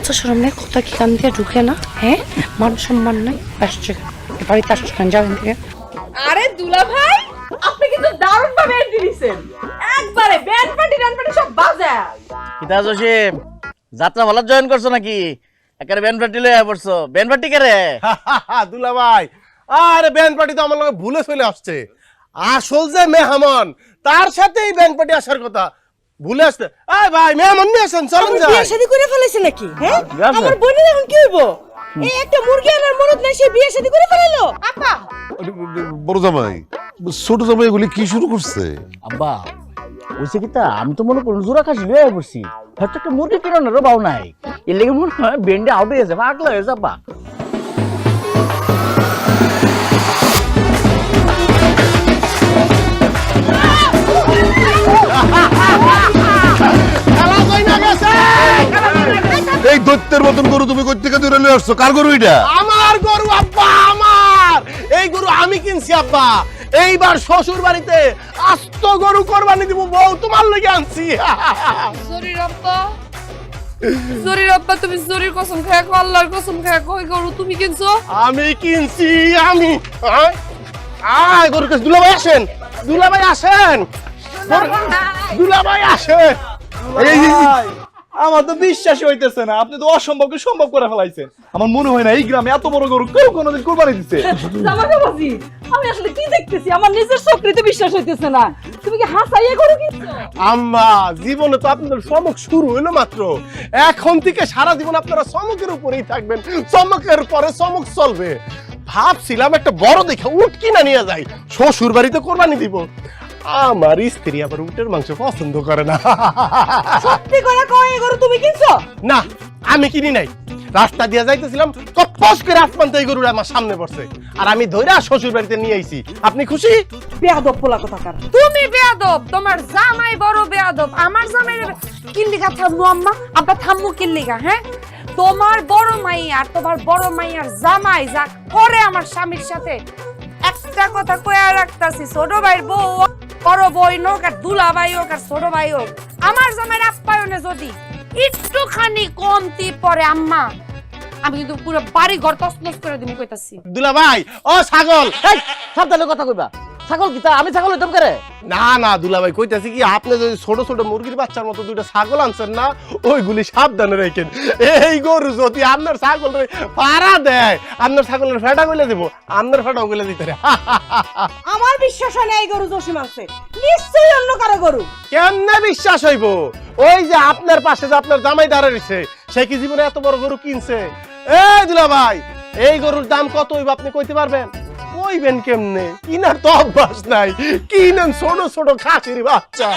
লজ্জা শরম নেই, কথা কি কান দিয়ে ঢুকে না? হ্যাঁ, মান সম্মান নাই, আসছে বাড়িতে আসছে কেন, যাবেন থেকে। আরে দুলা ভাই, আপনি কিন্তু দারুণ ভাবে এন্ট্রি দিছেন, একবারে ব্যান্ড পার্টি সব বাজা। কিতা জসিম, যাত্রা ভালো জয়েন করছো নাকি? একেবারে ব্যান্ড পার্টি লয়ে পড়ছো। ব্যান্ড পার্টি কে রে? দুলা ভাই, আরে ব্যান্ড পার্টি তো আমার লগে ভুলে চলে আসছে। আসল যে মেহমান, তার সাথেই ব্যান্ড পার্টি আসার কথা ভুলে আসছে। এই ভাই, মেহমান নিয়ে আসেন, চলেন যাই। বিয়ে শাদী করে ফেলেছে নাকি? হ্যাঁ, বিয়ে আছে? আমার বোনের এখন কি হইব? এই একটা মুরগি আনার মনত নাই, সে বিয়ে শাদী করে ফেলালো। আপা, বড় জামাই, ছোট জামাই এগুলি কি শুরু করছে? আব্বা ওইসে কিতা, আমি তো মনে করুন জোড়া খাসি লয়ে পড়ছি, হয়তো একটা মুরগি কিনানোরও বাউ নাই। এর লেগে মনে হয় বেন্ডে আউট হয়ে যাবে, পাগলা হয়ে যাবা। এই দৈত্যের মতন গরু তুমি কই থেকে ধরে নিয়ে আসছো? কার গরু এটা? আমার গরু আব্বা, আমার এই গরু আমি কিনছি আব্বা। এইবার শ্বশুর বাড়িতে আস্ত গরু কোরবানি দিব, বউ তোমার লেগে আনছি। জরির আব্বা, জরির আব্বা, তুমি জরির কসম খায় কো, আল্লাহর কসম খায় কো, ওই গরু তুমি কিনছো? আমি কিনছি, আমি। আয় গরু কাছে দুলা ভাই আসেন, দুলা ভাই আসেন, দুলা ভাই আসেন। আমার তো বিশ্বাসই হইতেছে না, আপনি তো অসম্ভবকে সম্ভব করে ফেলাইছেন। আমার মনে হয় না এই গ্রামে এত বড় গরু কেউ কোনোদিন কোরবানি দিচ্ছে। জামাই বাবাজি, আমি আসলে কি দেখতেছি? আমার নিজের চোখে বিষয় হইতেছে না। তুমি কি হাসাইয়া করো কিনছো? আম্মা, জীবনে তো আপনাদের চমক শুরু হলো মাত্র। এখন থেকে সারা জীবন আপনারা চমকের উপরেই থাকবেন, চমকের পরে চমক চলবে। ভাবছিলাম একটা বড় দেখে উট কিনা নিয়ে যাই, শ্বশুর বাড়িতে কোরবানি দিব। আমার স্ত্রী আবার উটের মাংস পছন্দ করে না। সত্যি করে কই, এই গরু তুমি কিনছো? না, আমি কিনি নাই। রাস্তা দিয়ে যাইতেছিলাম, কপস করে আসমান তো এই গরুটা আমার সামনে পড়ছে, আর আমি ধইরা শ্বশুর বাড়িতে নিয়ে আইছি। আপনি খুশি? বেয়াদব পোলা কোথাকার। তুমি বেয়াদব, তোমার জামাই বড় বেয়াদব। আমার জামাই কিল্লিগা থামু আম্মা, আব্বা থামু কিল্লিগা। হ্যাঁ, তোমার বড় মাই আর তোমার বড় মাইয়ার জামাই যা করে আমার স্বামীর সাথে, একটা কথা কইয়া রাখতাছি, ছোট ভাইয়ের বউ, বড় বই হোক আর দুলা ভাই হোক আর ছোট ভাই হোক, আমার জামাইয়ের আপ্যায়নে যদি একটুখানি কমতি পড়ে আম্মা, আমি কিন্তু পুরো বাড়ি ঘর তছনছ করে দিমু কইতাছি। দুলা ভাই, ও ছাগল, এই সাবধানে কথা কইবা। ছাগল কিতা, আমি ছাগল হইতাম করে? না না দুলা ভাই, কইতাছি কি, আপনি যদি ছোট ছোট মুরগির বাচ্চার মতো দুইটা ছাগল আনছেন না, ওইগুলি সাবধানে রাখেন। এই গরু যদি আপনার ছাগল পাড়া দেয়, আপনার ছাগলের ফেটা গলে দেব, আপনার ফেটাও গলে দিতে। আমার বিশ্বাস হয় না এই গরু জসিম আনছে, নিশ্চয়ই অন্য কারো গরু। কেমনে বিশ্বাস হইব? ওই যে আপনার পাশে যে আপনার জামাই দাঁড়া রইছে, সে কি জীবনে এত বড় গরু কিনছে? এই দুলা ভাই, এই গরুর দাম কত হইব আপনি কইতে পারবেন? কইবেন কেমনে? কিনার তো অভ্যাস নাই, কিনেন ছোট ছোট খাসির বাচ্চা।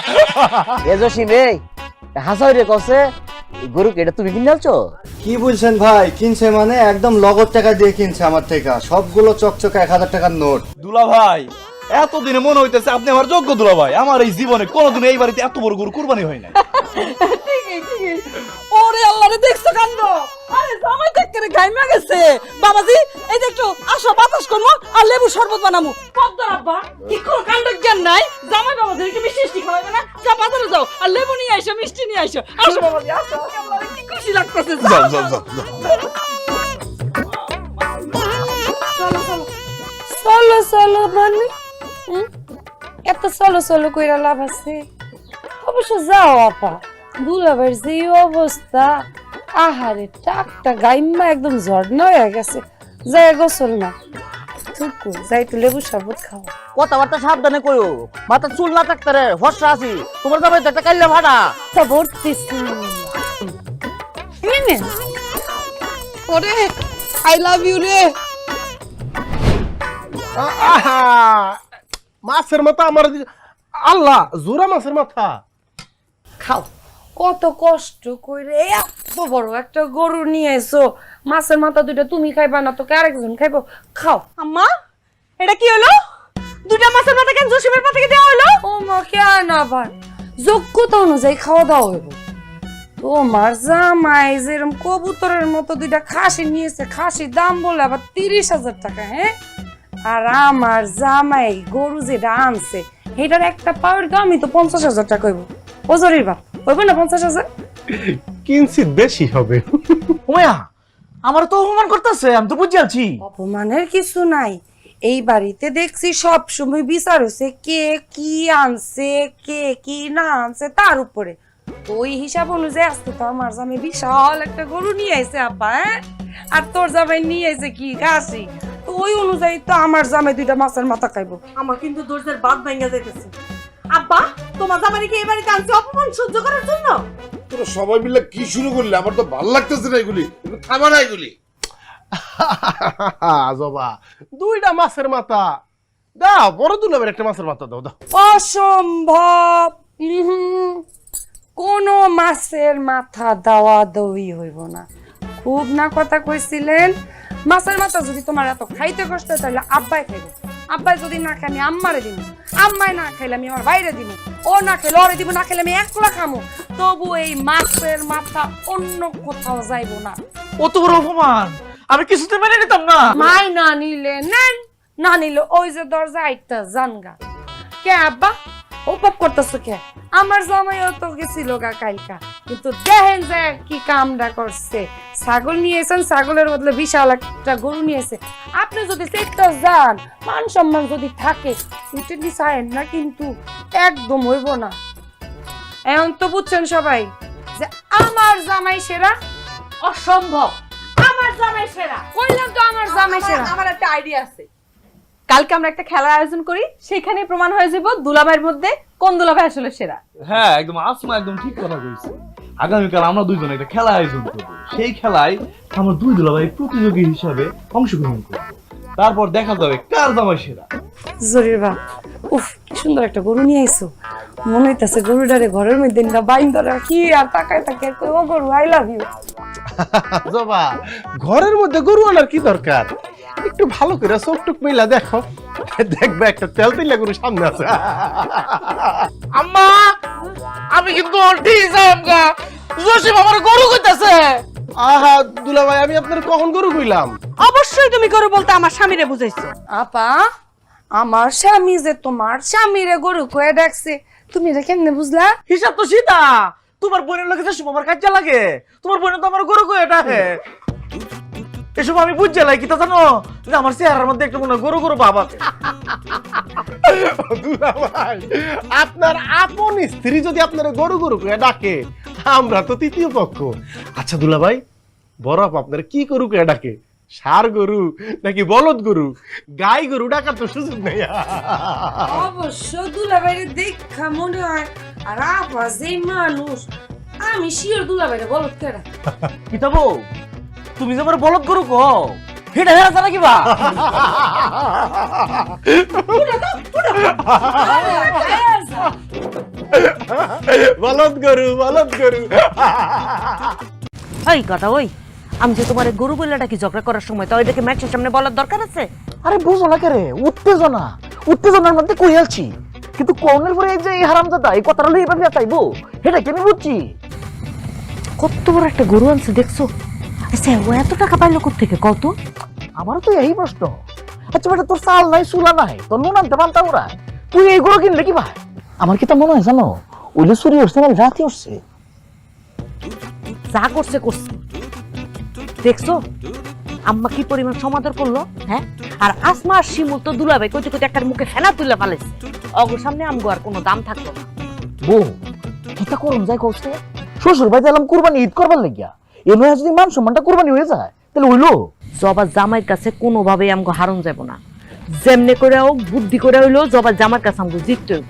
এ জসিম, এই হাসাই রে কসে গরু কেটে তুমি কিনে আনছো? কি বলছেন ভাই? কিনছে মানে একদম নগদ টাকা দিয়ে কিনছে আমার থেকে, সবগুলো চকচকে 1000 টাকার নোট। দুলা ভাই, এতদিনে মনে হইতেছে আপনি আমার যোগ্য দুলা ভাই। আমার এই জীবনে কোনোদিন এই বাড়িতে এত বড় গরু কুরবানি হয় না। ওরে আল্লাহ রে, দেখছো কাণ্ড? আরে জামাই দেখতে রে গাইমা গেছে। বাবাজি, এই যে একটু আসো, বাতাস করবো আর লেবু শরবত বানামু। পদ্মার আব্বা, কি কোনো কাণ্ড জ্ঞান নাই? জামাই বাবাজি একটু মিষ্টি খাওয়াবে না? যা বাজারে যাও আর লেবু নিয়ে আইসো, মিষ্টি নিয়ে আইসো। আসো বাবাজি, আসো। আল্লাহ রে, কি খুশি লাগতেছে। যাও যাও যাও যাও। চলো চলো মানে এত চলো চলো কইরা লাভ আছে? অবশ্য যাও আপা, দুলাভাইয়ের যে অবস্থা, আহারে টাকটা গাইম্মা একদম ঝর্ণা হয়ে গেছে। যাই গোসল না, থুকু যাই তো লেবু শরবত খাও। কথাবার্তা সাবধানে কইও, মাথা চুল না থাকতে রে, ফসরা আছি। তোমার জামাই তো একটা কাইল্লা ভাড়া। তা ভর্তিছি ওরে, আই লাভ ইউ রে। মাছের মাথা আমার, আল্লাহ, জোড়া মাছের মাথা খাও। কত কষ্ট কইরে এত বড় একটা গরু নিয়ে এসো, মাছের মাথা দুইটা তুমি খাইবা না তো আরেকজন খাইবো? খাও। আম্মা, এটা কি হলো? দুটা মাছের মাথা কেন জসিমের পাতে দেওয়া হলো? ও মা, কেন আবার? যোগ্যতা অনুযায়ী খাওয়া দাওয়া হইব। তোমার জামাই যেরকম কবুতরের মতো দুইটা খাসি নিয়েছে, খাসির দাম বলে আবার 30,000 টাকা। হ্যাঁ, আর আমার জামাই গরু যেটা আনছে এটার একটা পাওয়ার দামই তো 50,000 টাকা হইব। ও জরির বাপ, হইব না 50,000? কিঞ্চিত বেশি হবে। ওয়া আমার তো অপমান করতেছে, আমি তো বুঝে আছি। অপমানের কিছু নাই, এই বাড়িতে দেখছি সব সময় বিচার হচ্ছে কে কি আনছে কে কি না আনছে তার উপরে। তো ওই হিসাব অনুযায়ী আজকে তো আমার জামাই বিশাল একটা গরু নিয়ে আইছে আব্বা, হ্যাঁ? আর তোর জামাই নিয়ে আইছে কি খাসি। তো ওই অনুযায়ী তো আমার জামাই 2টা মাছের মাথা খাইবো। আমার কিন্তু দরজার বাদ ভাঙা যাইতেছে। আব্বা, তোমার জামাইকে এই বাড়িতে আনছে অপমান সহ্য করার জন্য? তোরা সবাই মিলে কি শুরু করলে? আমার তো ভালো লাগতেছে না এগুলি, একটু থামা না এগুলি। জবা 2টা মাছের মাথা দাও, বড় দুলাভাইয়ের একটা মাছের মাথা দাও দাও। অসম্ভব, কোনো মাছের মাথা দেওয়া দই হইব না। খুব না কথা কইছিলেন, মাছের মাথা যদি তোমার এত খাইতে কষ্ট হয় তাহলে আব্বাই খাইব। আব্বাই যদি না খাই আমি আম্মারে দিব, আম্মাই না খাইলে আমি আমার বাইরে দিব, ও না খেলে ওরে দিব, না খেলে আমি একলা খামো। তবু এই মাছের মাথা অন্য কোথাও যাইব না। অত বড় অপমান আমি কিছুতে মেনে নিতাম না। মাই না নিলে নেন, না নিলে ওই যে দরজা আইতা জানগা। কে আব্বা উপপ করতেছ কে? আমার জামাইও তো গেছিল গা কালকা, কিন্তু দেখেন যে কি কামটা করছে। ছাগল নিয়েছেন, ছাগলের বদলে বিশাল একটা গরু নিয়েছে। আপনি যদি চেষ্টা যান, মান সম্মান যদি থাকে, উঠে নিছেন না কিন্তু একদম হইব না। এখন তো বুঝছেন সবাই যে আমার জামাই সেরা। অসম্ভব, আমার জামাই সেরা কইলাম তো, আমার জামাই সেরা। আমার একটা আইডিয়া আছে। কালকে আমরা একটা খেলার আয়োজন করি, সেখানে প্রমাণ হয়ে যাব দুলাভাইয়ের মধ্যে কোন দুলাভাই আসলে সেরা। হ্যাঁ, একদম আসমা একদম ঠিক কথা কইছে। আগামীকাল আমরা দুইজন একটা খেলা আয়োজন করব, সেই খেলায় আমরা 2 দুলাভাই প্রতিযোগী হিসাবে অংশগ্রহণ করব। তারপর দেখা যাবে কার জামাই সেরা। জরির বাপ, উফ কি সুন্দর একটা গরু নিয়ে আইছো। মনে হইতাছে গরুটারে ঘরের মধ্যে না বাইন্দা রাখি আর তাকায় তাকায় কই, ও গরু আই লাভ ইউ। জবা ঘরের মধ্যে গরু আনার কি দরকার? একটু ভালো করে চোখ টুক মিলা দেখো, দেখবে একটা তেল তেলা গরু সামনে আছে। আম্মা আমি কিন্তু ঠিক যামগা, জসিম আমার গরু কইতাছে। আহা দুলাভাই, আমি আপনার কখন গরু কইলাম? অবশ্যই তুমি গরু বলতে আমার স্বামীরে বুঝাইছো। আপা, আমার স্বামী যে তোমার স্বামীরে গরু কয়ে ডাকছে, তুমি এটা কেমনে বুঝলা? হিসাব তো সিধা, তোমার বোনের লোকে যে আমার কাজে লাগে, তোমার বোন তো আমার গরু কয়ে ডাকে। এসব আমি বুঝতে লাই, কি তা জানো যে আমার চেহারার মধ্যে একটা মনে গরু গরু ভাব আছে। দুলাভাই, আপনার আপন স্ত্রী যদি আপনার গরু গরু করে ডাকে, আমরা তো তৃতীয় পক্ষ। আচ্ছা দুলাভাই, বড় আপা আপনার কি গরু করে ডাকে? ষাঁড় গরু নাকি বলদ গরু? গাই গরু ডাকার তো সুযোগ নেই। অবশ্য দুলাভাইরে দেখা মনে হয়, আর আপা যে মানুষ, আমি শিওর দুলাভাইরে বলত কেডা। কি তা বউ, তুমি যে আমার বলদ গরু কও, হেটা হেরা জানা কিবা? বলদ গরু, বলদ গরু। এই কথা, ওই আমি যে তোমার গরু বইলাটা কি ঝগড়া করার সময় তো এটাকে ম্যাচের সামনে বলার দরকার আছে? আরে বুঝো না কে রে, উত্তেজনা, উত্তেজনার মধ্যে কই আলছি, কিন্তু কোনের পরে এই যে এই হারামজাদা এই কথাটা লই পাবি চাইবো, এটা কি আমি বুঝছি? কত বড় একটা গরু আনছে দেখছো? আচ্ছা ও এত টাকা পাইলো কোত্থেকে কত? আমারও তো এই প্রশ্ন। আচ্ছা বেটা, তোর চাল নাই চুলা নাই, তোর নুন আনতে পান্তা ওরা, তুই এই গরু কিনলে কি ভাই? আমার কি তা মনে হয় জানো, ওইলে চুরি উঠছে না রাতে উঠছে। যা করছে করছে, দেখছো আম্মা কি পরিমাণ সমাদর করলো, হ্যাঁ? আর আসমা আর শিমুল তো দুলাভাই কইতে কইতে একটা মুখে ফেনা তুলে ফেলেছে। অগর সামনে আমগো আর কোনো দাম থাকলো না। বউ কিতা করুন যাই কষ্ট, শ্বশুর বাড়িতে এলাম কুরবানি ঈদ করবার লাগিয়া, এ নয় যদি মান সম্মানটা কুরবানি হয়ে যায় তাহলে হইলো। জবা জামাইয়ের কাছে কোনোভাবেই আমগো হারণ যাব না, যেমনে করে হোক বুদ্ধি করে হইলো জবা জামার কাছে আমগো জিততে হইব।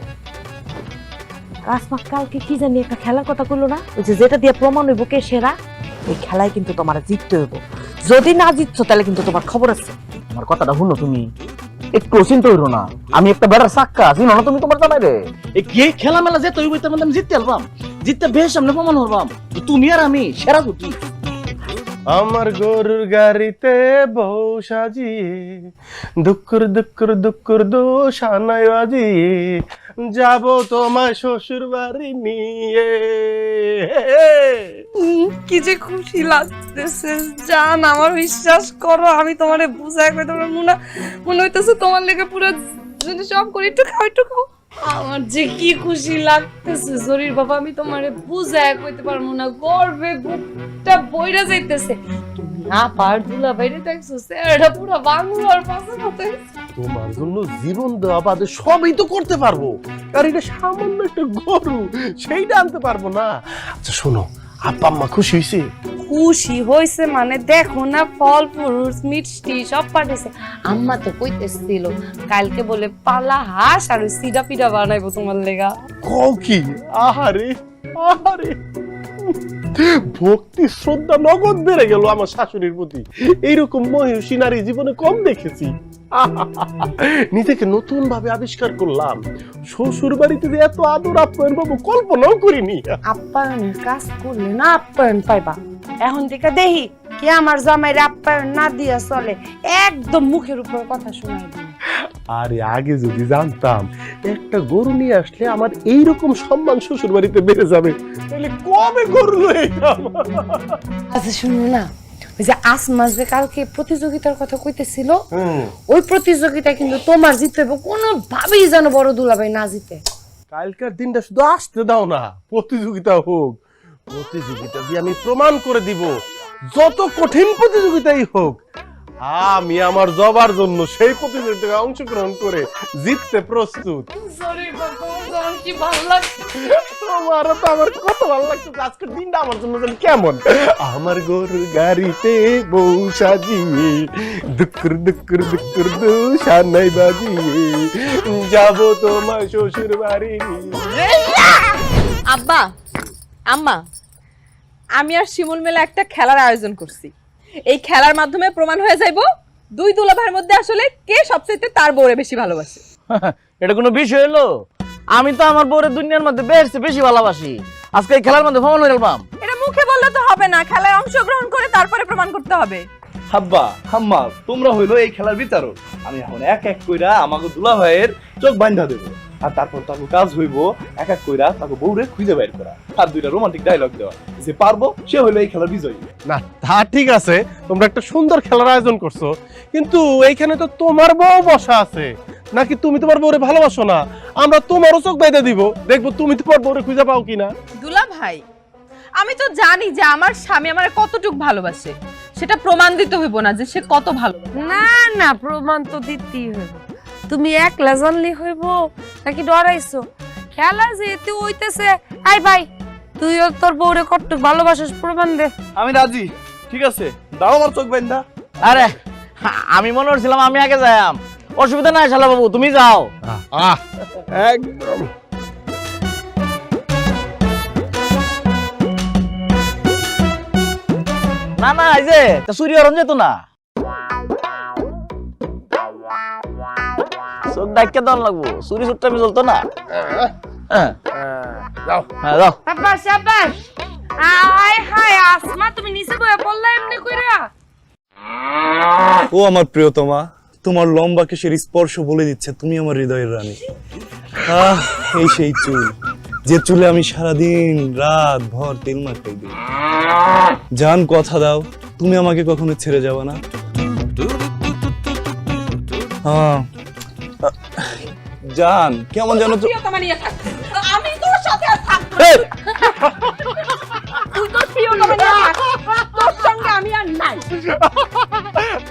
আসমা কালকে কি জানি একটা খেলার কথা কইলো না, ওই যে যেটা দিয়ে প্রমাণ হইব কে সেরা, ওই খেলায় কিন্তু তোমার জিততে হইব। যদি না জিতছো তাহলে কিন্তু তোমার খবর আছে। আমার কথাটা শুনো, তুমি একটু চিন্তা হইরো না, আমি একটা বেড়ার সাক্কা চিনো না তুমি তোমার জামাই রে। এই কি খেলা মেলা যে তৈরি তার মধ্যে আমি জিততে পারবাম, জিততে বেশ সামনে প্রমাণ হরবাম তুমি আর আমি সেরা জুটি। আমার গরুর গাড়িতে বউ সাজিয়ে, দুঃখর দুঃখর দুঃখর দোষানায় বাজিয়ে, যাব তোমার শ্বশুর বাড়ি নিয়ে। কি যে খুশি লাগতেছে জান, আমার বিশ্বাস করো, আমি তোমারে বুঝাই কই, তোমার মনে হইতেছে তোমার লেগে পুরো যদি সব করি, একটু খাও একটু খাও। আমার যে কি খুশি লাগতেছে জরির বাবা, আমি তোমারে বুঝায় কইতে পারবো না, গর্বে বুকটা বইরা যাইতেছে। তুমি না পার দুলা বাইরে দেখছো, এটা পুরো বাংলার পাশে মতো। তোমার জন্য জীবন দেওয়া বাদে সবই তো করতে পারবো, আর এটা সামান্য একটা গরু, সেইটা আনতে পারবো না? আচ্ছা শোনো, আব্বা আম্মা খুশি হয়েছে? খুশি হয়েছে মানে দেখো না, ফল ফ্রুটস মিষ্টি সব পাঠাইছে। আম্মা তো কইতেছিল কালকে বলে পালা হাঁস আর ওই সিডা পিডা বানাইবো তোমার লেগা। কও কি? আহারে আহারে, ভক্তি শ্রদ্ধা নগদ বেড়ে গেল আমার শাশুড়ির প্রতি। এইরকম মহিষী নারী জীবনে কম দেখেছি। নিজেকে নতুন ভাবে আবিষ্কার করলাম। শ্বশুর বাড়িতে যে এত আদর আপ্যায়ন পাবো কল্পনাও করিনি। আপ্যায়ন কাজ করলে না আপ্যায়ন পাইবা। এখন থেকে দেখি কি আমার জামাইয়ের আপ্যায়ন না দিয়া চলে, একদম মুখের উপর কথা শোনাই দিই। আরে আগে যদি জানতাম একটা গরু নিয়ে আসলে আমার এইরকম সম্মান শ্বশুর বাড়িতে বেড়ে যাবে, তাহলে কবে গরু লয়ে যাব। আচ্ছা শুনো না, ওই যে আসমা যে কালকে প্রতিযোগিতার কথা কইতেছিল, ওই প্রতিযোগিতা কিন্তু তোমার জিততে হবে, কোনোভাবেই যেন বড় দুলাভাই না জিতে। কালকার দিনটা শুধু আসতে দাও না, প্রতিযোগিতা হোক। প্রতিযোগিতা দিয়ে আমি প্রমাণ করে দিব, যত কঠিন প্রতিযোগিতাই হোক আমি আমার জবার জন্য সেই প্রতিযোগিতায় অংশগ্রহণ করে জিততে প্রস্তুত। কি ভালো লাগছে, তোমারও তো আমার কত ভালো লাগছে। আজকের দিনটা আমার জন্য কেমন, আমার গরুর গাড়িতে বউ সাজিয়ে দুকুর দুকুর দুকুর দুসানাই বাজিয়ে যাব তোমার শ্বশুর বাড়ি। আব্বা আম্মা, আমি আর শিমুল মেলা একটা খেলার আয়োজন করছি। এই খেলার মাধ্যমে প্রমাণ হয়ে যাইবো দুই দুলাভাইয়ের মধ্যে আসলে কে সবচেয়ে তার বউরে বেশি ভালোবাসে। এটা কোনো বিষয় হলো? আমি তো আমার বউরে দুনিয়ার মধ্যে বেশি ভালোবাসি। আজকে এই খেলার মধ্যে প্রমাণ হয়ে গেলাম। এটা মুখে বললে তো হবে না, খেলায় অংশগ্রহণ করে তারপরে প্রমাণ করতে হবে। হাব্বা হাম্মা, তোমরা হইলো এই খেলার বিচারক। আমি এখন এক এক কইরা আমাকে দুলা ভাইয়ের চোখ বান্ধা দেবো, আর তারপর তাকে কাজ হইব এক এক কইরা তাকে বউরে খুঁজে বাইর করা, আর দুইটা রোমান্টিক ডায়লগ দেওয়া। যে পারবো সে হইলো এই খেলার বিজয়ী। না তা ঠিক আছে, তোমরা একটা সুন্দর খেলার আয়োজন করছো, কিন্তু এইখানে তো তোমার বউ বসা আছে। নাকি তুমি তোমার বউরে ভালোবাসো না? আমরা তোমারও চোখ বাইদা দিব, দেখবো তুমি তোমার বউরে খুঁজে পাও কিনা। দুলাভাই, আমি তো জানি যে আমার স্বামী আমার কতটুকু ভালোবাসে, সেটা প্রমাণ দিতে হইব না যে সে কত ভালোবাসে। না না, প্রমাণ তো দিতেই হইব। তুমি একলা জানলে হইব নাকি ডরাইছো? খেলা যেহেতু হইতেছে, আই ভাই তুইও তোর বউরে কতটুকু ভালোবাসিস প্রমাণ দে। আমি রাজি, ঠিক আছে, দাও আমার চোখ বান্ধা। আরে আমি মনে করছিলাম আমি আগে যাইম, অসুবিধা নাই শালা বাবু, তুমি যাও। একদম না না, এই যে চুরি হরণ যেত না, চোখ ডাক্কে দেওয়ার লাগবো, চুরি চুরটা আমি চলতো না। যাও হ্যাঁ যাও। সাবাস সাবাস। আয় হায় আসমা, তুমি নিচে বইয়া পড়লা এমনি কইরা? ও আমার প্রিয়তমা, তোমার লম্বা কেশের স্পর্শ বলে দিচ্ছে তুমি আমার হৃদয়ের রানী। এই সেই চুল, যে চুলে আমি সারাদিন রাত ভর তেল মাখাই দিই। জান, কথা দাও তুমি আমাকে কখনো ছেড়ে যাবে না। জান, কেমন জানো তো, আমি তোর সাথে আর থাকবো না। তুই তো প্রিয়তমা নিয়ে থাক, তোর সঙ্গে আমি আর নাই।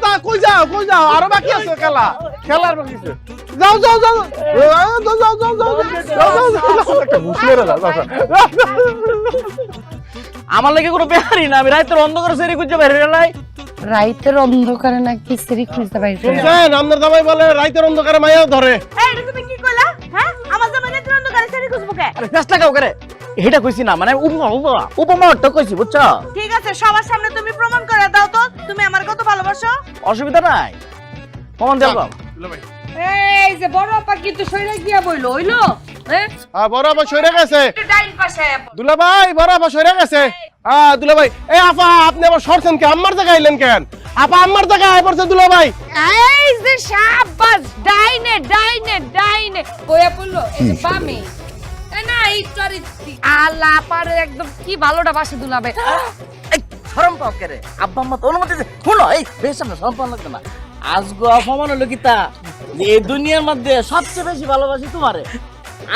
তা কই যাও কই যাও, আরো বাকি আছে খেলা, খেলার বাকি আছে। যাও যাও যাও যাও যাও যাও যাও একটা ঘুষ মেরে দাও। আমার লাগে কোনো বেহারি না, আমি রাতের অন্ধকারে সেরি খুঁজে বাইরে নাই। রাইতের অন্ধকারে নাকি সেরি খুঁজতে পাইছে? শুনছেন, আপনার জামাই বলে রাতের অন্ধকারে মায়া ধরে। এই এটা তুমি কি কইলা? হ্যাঁ, আমার জামাই রাতের অন্ধকারে শাড়ি খুঁজবো কে? আরে ফেস লাগাও করে, এটা কইছি না, মানে উপমা অর্থ কইছি, বুঝছো? ঠিক আছে, সবার সামনে তুমি প্রমাণ করে দাও তো তুমি আমার কত ভালোবাসো। অসুবিধা নাই, প্রমাণ দেবো। এই যে বড় আপা কিন্তু সইরা গিয়া বইলো হইলো, হ্যাঁ বড় আপা সরে গেছে। ডাইন পাশে দুলা ভাই, বড় আপা সরে গেছে। দুলা ভাই, এই আপা আপনি আবার সরছেন কে? আম্মার জায়গায় আইলেন কেন? আপা আম্মার জায়গায় আয় পড়ছে দুলা ভাই। এই যে শাবাশ, ডাইনে ডাইনে ডাইনে বইয়া পড়লো, এই যে বামে। এ না ইটরি আল্লাহ পারে একদম কি ভালোটা বাসে দুলাবে। এই শরম পাও করে, আব্বা আম্মা তো অনুমতি দে। শুনো, এই বেশ সামনে শরম পাও লাগবে না। আজগো অপমান হলো কি তা, এই দুনিয়ার মধ্যে সবচেয়ে বেশি ভালোবাসি তোমারে।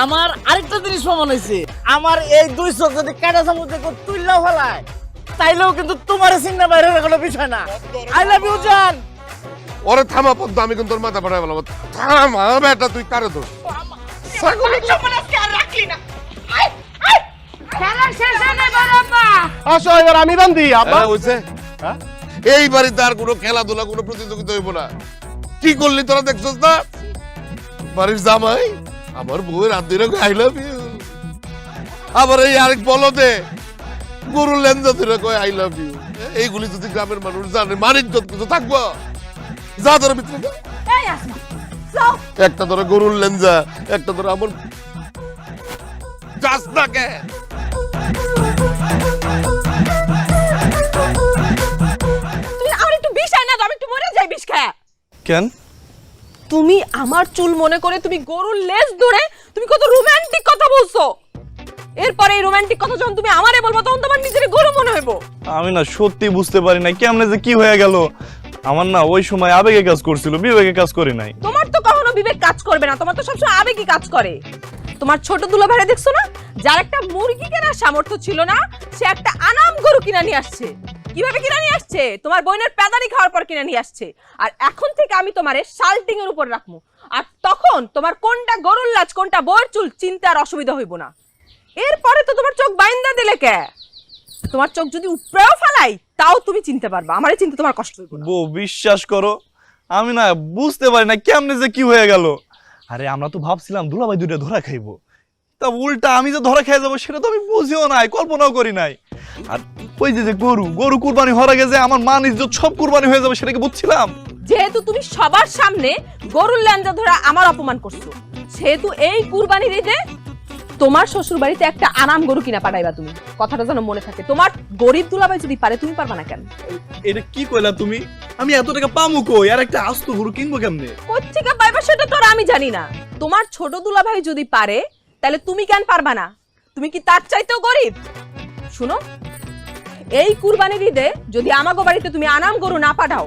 আমার আরেকটা জিনিস প্রমাণ হয়েছে, আমার এই দুই চোখ যদি কাটা চামচ থেকে তুললেও ফেলায় তাইলেও কিন্তু তোমার চিন্তা বাইরের কোনো বিষয় না। আই লাভ ইউ জান। ওরে থামা পদ্ম, আমি কিন্তু তোর মাথা ফাটাই বলবো। থামা বেটা, তুই কারে দোষ? আসো এবার আমি বান্ধি আব্বা। হইছে এই বাড়িতে আর কোনো খেলাধুলা কোনো প্রতিযোগিতা হইব না। কি করলি তোরা দেখছস না? বাড়ির জামাই আমার বউয়ের হাত ধরে আই লাভ ইউ, আবার এই আরেক বলদে গরুর লেন্দা ধরে কয় আই লাভ ইউ। এইগুলি যদি গ্রামের মানুষ জানে, মানিজ্জত কিছু থাকবো? যা ধরে ভিতরে যা। একটা ধরে গরুর লেঞ্জা, একটা ধরে আমার যাস না কে? তুমি আমার একটু বিষ আই না তো, আমি একটু মরে যাই বিষ খায়। কেন? তুমি আমার চুল মনে করে তুমি গরুর লেজ ধরে তুমি কত রোমান্টিক কথা বলছো। এরপরে এই রোমান্টিক কথা যখন তুমি আমারে বলবো তখন তোমার নিজের গরু মনে হইব। আমি না সত্যি বুঝতে পারি না কেমনে যে কি হয়ে গেল। আমার না ওই সময় আবেগে কাজ করছিল, বিবেকে কাজ করি নাই। তোমার তো কখনো বিবেক কাজ করবে না, তোমার তো সবসময় আবেগই কাজ করে। তোমার ছোট দুলাভাইরে দেখছো না, যার একটা মুরগি কেনার সামর্থ্য ছিল না, সে একটা আনাম গরু কিনা নিয়ে আসছে। কিভাবে কিনা নিয়ে আসছে? তোমার বোনের পেদানি খাওয়ার পর কিনা নিয়ে আসছে। আর এখন থেকে আমি তোমারে শাল্টিং এর উপর রাখবো, আর তখন তোমার কোনটা গরুর লাজ কোনটা বউয়ের চুল চিন্তা আর অসুবিধা হইব না। এরপরে তো তোমার চোখ বাইন্দা দিলে কে? তোমার চোখ যদি উপরেও ফেলাই তাও তুমি চিনতে পারবা, আমারে চিনতে তোমার কষ্ট হইব না। বউ বিশ্বাস করো, আমি না বুঝতে পারি না কেমনে যে কি হয়ে গেল। আরে আমরা তো ভাবছিলাম দুলাভাই দুইটা ধরা খাইবো, তা উল্টা আমি যে ধরা খেয়ে যাবো সেটা তো আমি বুঝিও নাই, কল্পনাও করি নাই। আর ওই যে গরু কুরবানি হয়ে গেছে, আমার মান ইজ্জত সব কুরবানি হয়ে যাবে সেটাকে বুঝছিলাম। যেহেতু তুমি সবার সামনে গরুর ল্যাঞ্জা ধরে আমার অপমান করছো, সেহেতু এই কুরবানির ঈদে তোমার শ্বশুর বাড়িতে একটা আনাম গরু কিনা পাঠাইবা তুমি। কথাটা যেন মনে থাকে। তোমার গরিব দুলাভাই যদি পারে, তুমি পারবা না কেন? এটা কি কইলা তুমি? আমি এত টাকা পামু কই? আর একটা আস্ত গরু কিনবো কেমনে? কোত্থেকে পাইবা সেটা তো আর আমি জানি না। তোমার ছোট দুলাভাই যদি পারে তাহলে তুমি কেন পারবা না? তুমি কি তার চাইতেও গরিব? শুনো, এই কুরবানির ঈদে যদি আমাগো বাড়িতে তুমি আনাম গরু না পাঠাও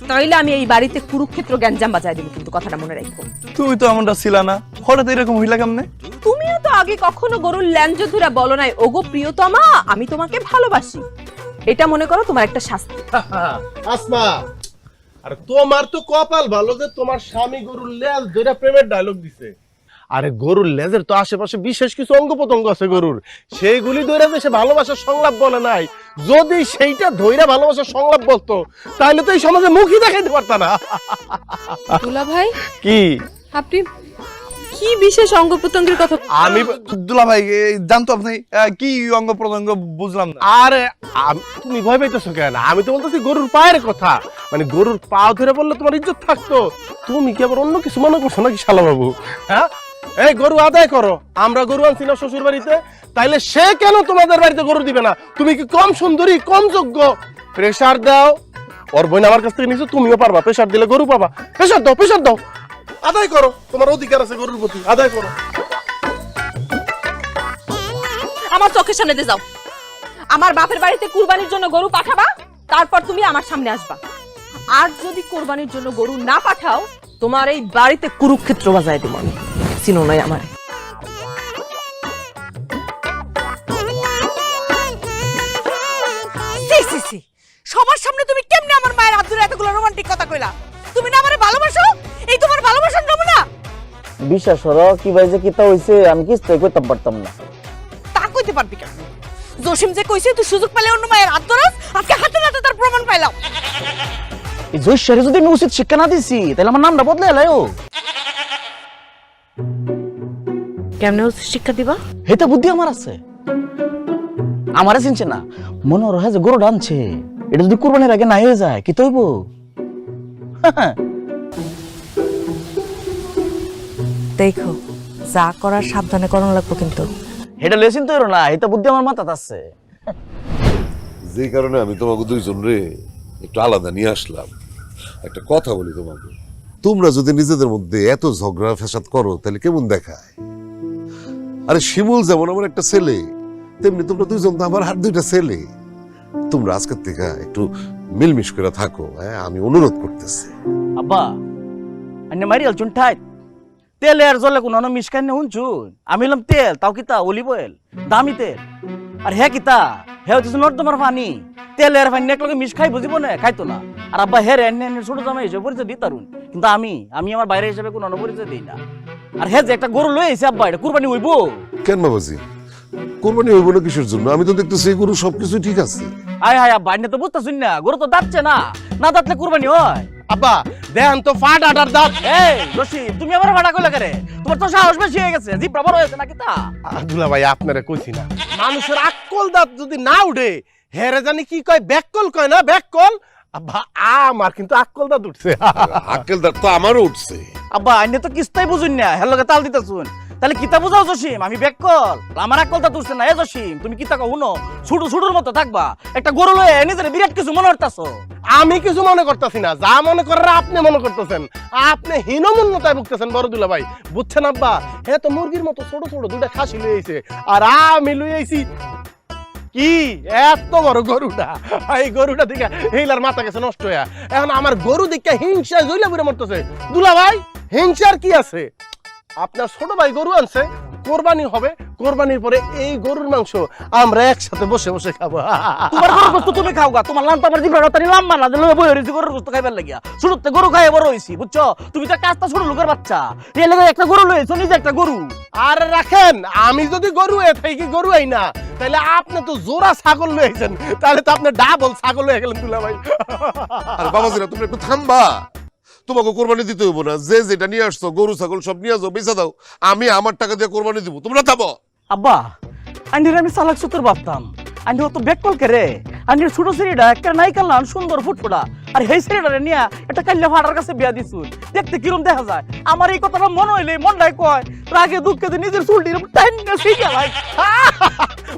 তাহলে আমি এই বাড়িতে কুরুক্ষেত্র গ্যাঞ্জাম বাজায় দেব, কিন্তু কথাটা মনে রাখো। তুমি তো এমনটা ছিল না, হঠাৎ এরকম হইলা কেমনে? তুমিও তো আগে কখনো গরুর ল্যাঞ্জা ধরে বলো নাই ওগো প্রিয়তমা আমি তোমাকে ভালোবাসি। এটা মনে করো তোমার একটা শাস্তি। আসমা, আরে তোমার তো কপাল ভালো যে তোমার স্বামী গরুর লেজ ধরে প্রেমের ডায়লগ দিছে। আরে গরুর লেজের তো আশেপাশে বিশেষ কিছু অঙ্গ প্রত্যঙ্গ আছে গরুর, সেইগুলি ধরে যে সে ভালোবাসার সংলাপ বলে নাই। যদি সেইটা ধইরা ভালোবাসার সংলাপ বলতো তাহলে তো এই সমাজে মুখই দেখাইতে পারত না। দুলাভাই কি আপনি কি বিশেষ অঙ্গ প্রত্যঙ্গের কথা? আমি দুলাভাই জানতো আপনি কি অঙ্গ প্রত্যঙ্গ বুঝলাম না। আরে তুমি ভয় পাইতেছো কেন? আমি তো বলতেছি গরুর পায়ের কথা, মানে গরুর পা ধরে বললে তোমার ইজ্জত থাকতো। তুমি কি আবার অন্য কিছু মনে করছো নাকি শালা বাবু? হ্যাঁ, এই গরু আদায় করো। আমরা গরু আনছি না শ্বশুর বাড়িতে, তাইলে সে কেন তোমাদের বাড়িতে গরু দিবে না? তুমি কি কম সুন্দরী, কম যোগ্য? প্রেসার দাও। ওর বোন আমার কাছ থেকে নিছো, তুমিও পারবা। প্রেসার দিলে গরু পাবা। প্রেসার দাও, প্রেসার দাও, আদায় করো। তোমার অধিকার আছে গরুর প্রতি, আদায় করো। আমার চোখের সামনে দিয়ে যাও। আমার বাপের বাড়িতে কুরবানির জন্য গরু পাঠাবা, তারপর তুমি আমার সামনে আসবা। আর যদি কুরবানির জন্য গরু না পাঠাও তোমার এই বাড়িতে কুরুক্ষেত্র বাজায় দেব আমি। চিনো নাই আমার। সবার সামনে তুমি কেমনে আমার মায়ের হাত ধরে এতগুলো রোমান্টিক কথা কইলা? তুমি না আমারে ভালোবাসো? এই তোমার ভালোবাসার নমুনা? বিশ্বাস করো কি ভাই যে কিতা হইছে আমি কিছুই কইতে পারতাম না। তা কইতে পারবি কেন? জসিম যে কইছে তুই সুযোগ পেলে অন্য মায়ের হাত ধরস, আজকে হাতে নাতে তার প্রমাণ পাইলাম। এই জয়শারে যদি আমি উচিত শিক্ষা না দিছি তাহলে আমার নামটা বদলে এলাইও। কেমনে উচিত শিক্ষা দিবা? হেটা বুদ্ধি আমার আছে। আমারে চিনছে না, মনে হয় যে গরু ডানছে, এটা যদি কুরবানির আগে না হয়ে যায় কি তৈব? দেখো যা করার সাবধানে করানো লাগবে কিন্তু। এটা লেসিন তো না, এটা বুদ্ধি আমার মাথাতে আছে। যে কারণে আমি তোমাকে দুইজন রে একটু আলাদা নিয়ে আসলাম। একটা কথা বলি তোমাকে, তোমরা যদি নিজেদের মধ্যে এত ঝগড়া ফ্যাসাদ করো তাহলে কেমন দেখায়? আরে শিমুল যেমন আমার একটা ছেলে, তেমনি তোমরা দুইজন তো আমার আর দুইটা ছেলে। তোমরা আজকের থেকে একটু মিলমিশ করে থাকো, হ্যাঁ আমি অনুরোধ করতেছি। আব্বা আন্নে মারি আলচুন ঠাই তেলে আর জলে কোনো মিসকান নেই শুনছুন আমি হলাম তেল তাও কিতা অলিভ অয়েল দামি তেল আর হ্যাঁ কিতা হ্যাঁ হচ্ছে নর্দমার পানি তেলে আর পানি একলগে মিস খাই বুঝিব না খাইতো না আর আব্বা হ্যাঁ রে ছোট জামাই হিসেবে পরিচয় দিই তারুন কিন্তু আমি আমার বাইরে হিসেবে কোনো পরিচয় দিই না আর হ্যাঁ যে একটা গরু লয়ে এসে আব্বা এটা কুরবানি হইব কেন বাবাজি কোরবানি হইব না কিসের জন্য আমি তো দেখতেছি এই গরু সবকিছু ঠিক আছে আয় হায় আব্বা এনে তো বুঝতেছুন না গরু তো দাঁতছে না না দাঁতলে কুরবানি হয় আব্বা দেন তো ফাট আটার দাঁত। এই রশিদ তুমি আবার ভাড়া কইলা করে তোমার তো সাহস বেশি হয়ে গেছে জিব্রা বড় হয়েছে নাকি তা দুলা ভাই আপনারে কইছি না মানুষের আক্কল দাঁত যদি না উঠে হেরে জানি কি কয় ব্যাককল কয় না ব্যাককল আব্বা আমার কিন্তু আক্কল দাঁত উঠছে আক্কেল দাঁত তো আমারও উঠছে আব্বা আইনে তো কিস্তাই বুঝুন না হের লগে তাল দিতেছুন তাহলে কিতা বুঝাও জসিম আমি ব্যাককল আমার আক্কল দাঁত উঠছে না এ জসিম তুমি কিতা কও হুনো ছুটু ছুটুর মতো থাকবা একটা গরু লয়ে নিজের বিরাট কিছু মনে করতাছো আমি কিছু মনে করতেছি না যা মনে করার আপনি মনে করতেছেন আপনি হীনমন্যতায় ভুগতেছেন বড় দুলা ভাই বুঝছেন আব্বা হ্যাঁ তো মুরগির মতো ছোট ছোট দুটা খাসি লয়ে আইছে আর আমি লয়ে আইছি কি এত বড় গরুটা এই গরুটা দেখে এইলার মাথা গেছে নষ্ট হয়ে এখন আমার গরু দেখে হিংসা জইলা পুরে মরতেছে দুলা ভাই হিংসার কি আছে আপনার ছোট ভাই গরু আনছে কোরবানি হবে কোরবানির পরে এই গরুর মাংস আমরা একসাথে বসে বসে খাবো তোমার গরুর গোশত তুমি খাও গা তোমার লান্তা আমার জিব্রা তানি লাম্বা না দিলে বই হইছি গরুর গোশত খাইবার লাগিয়া শুরুতে গরু খাইয়ে বড় হইছি বুঝছো তুমি তো কাজটা ছোট লোকের বাচ্চা এই লাগে একটা গরু লইছো নিজে একটা গরু আর রাখেন আমি যদি গরু এ থাকি গরু আই না তাহলে আপনি তো জোড়া ছাগল লইছেন তাহলে তো আপনি ডাবল ছাগল হয়ে গেলেন দুলা ভাই আর বাবাজিরা তুমি একটু থামবা তোমাকে কোরবানি দিতে হইব না যে যেটা নিয়ে আসছো গরু ছাগল সব নিয়ে যাও বেচা দাও আমি আমার টাকা দিয়ে কোরবানি দিব তোমরা থামো আব্বা আন্ডির আমি চালাক সুতোর ভাবতাম আন্ডি তো বেককল কে রে আন্ডির ছোট ছেলেটা একটা নাই কালান সুন্দর ফুটফুটা আর এই ছেলেটারে নিয়া একটা কাল্লা ফাড়ার কাছে বিয়া দিছুন দেখতে কিরম দেখা যায় আমার এই কথাটা মনে হইলে মনটাই কয় রাগে দুঃখে নিজের চুলটি টাইম শিখে ভাই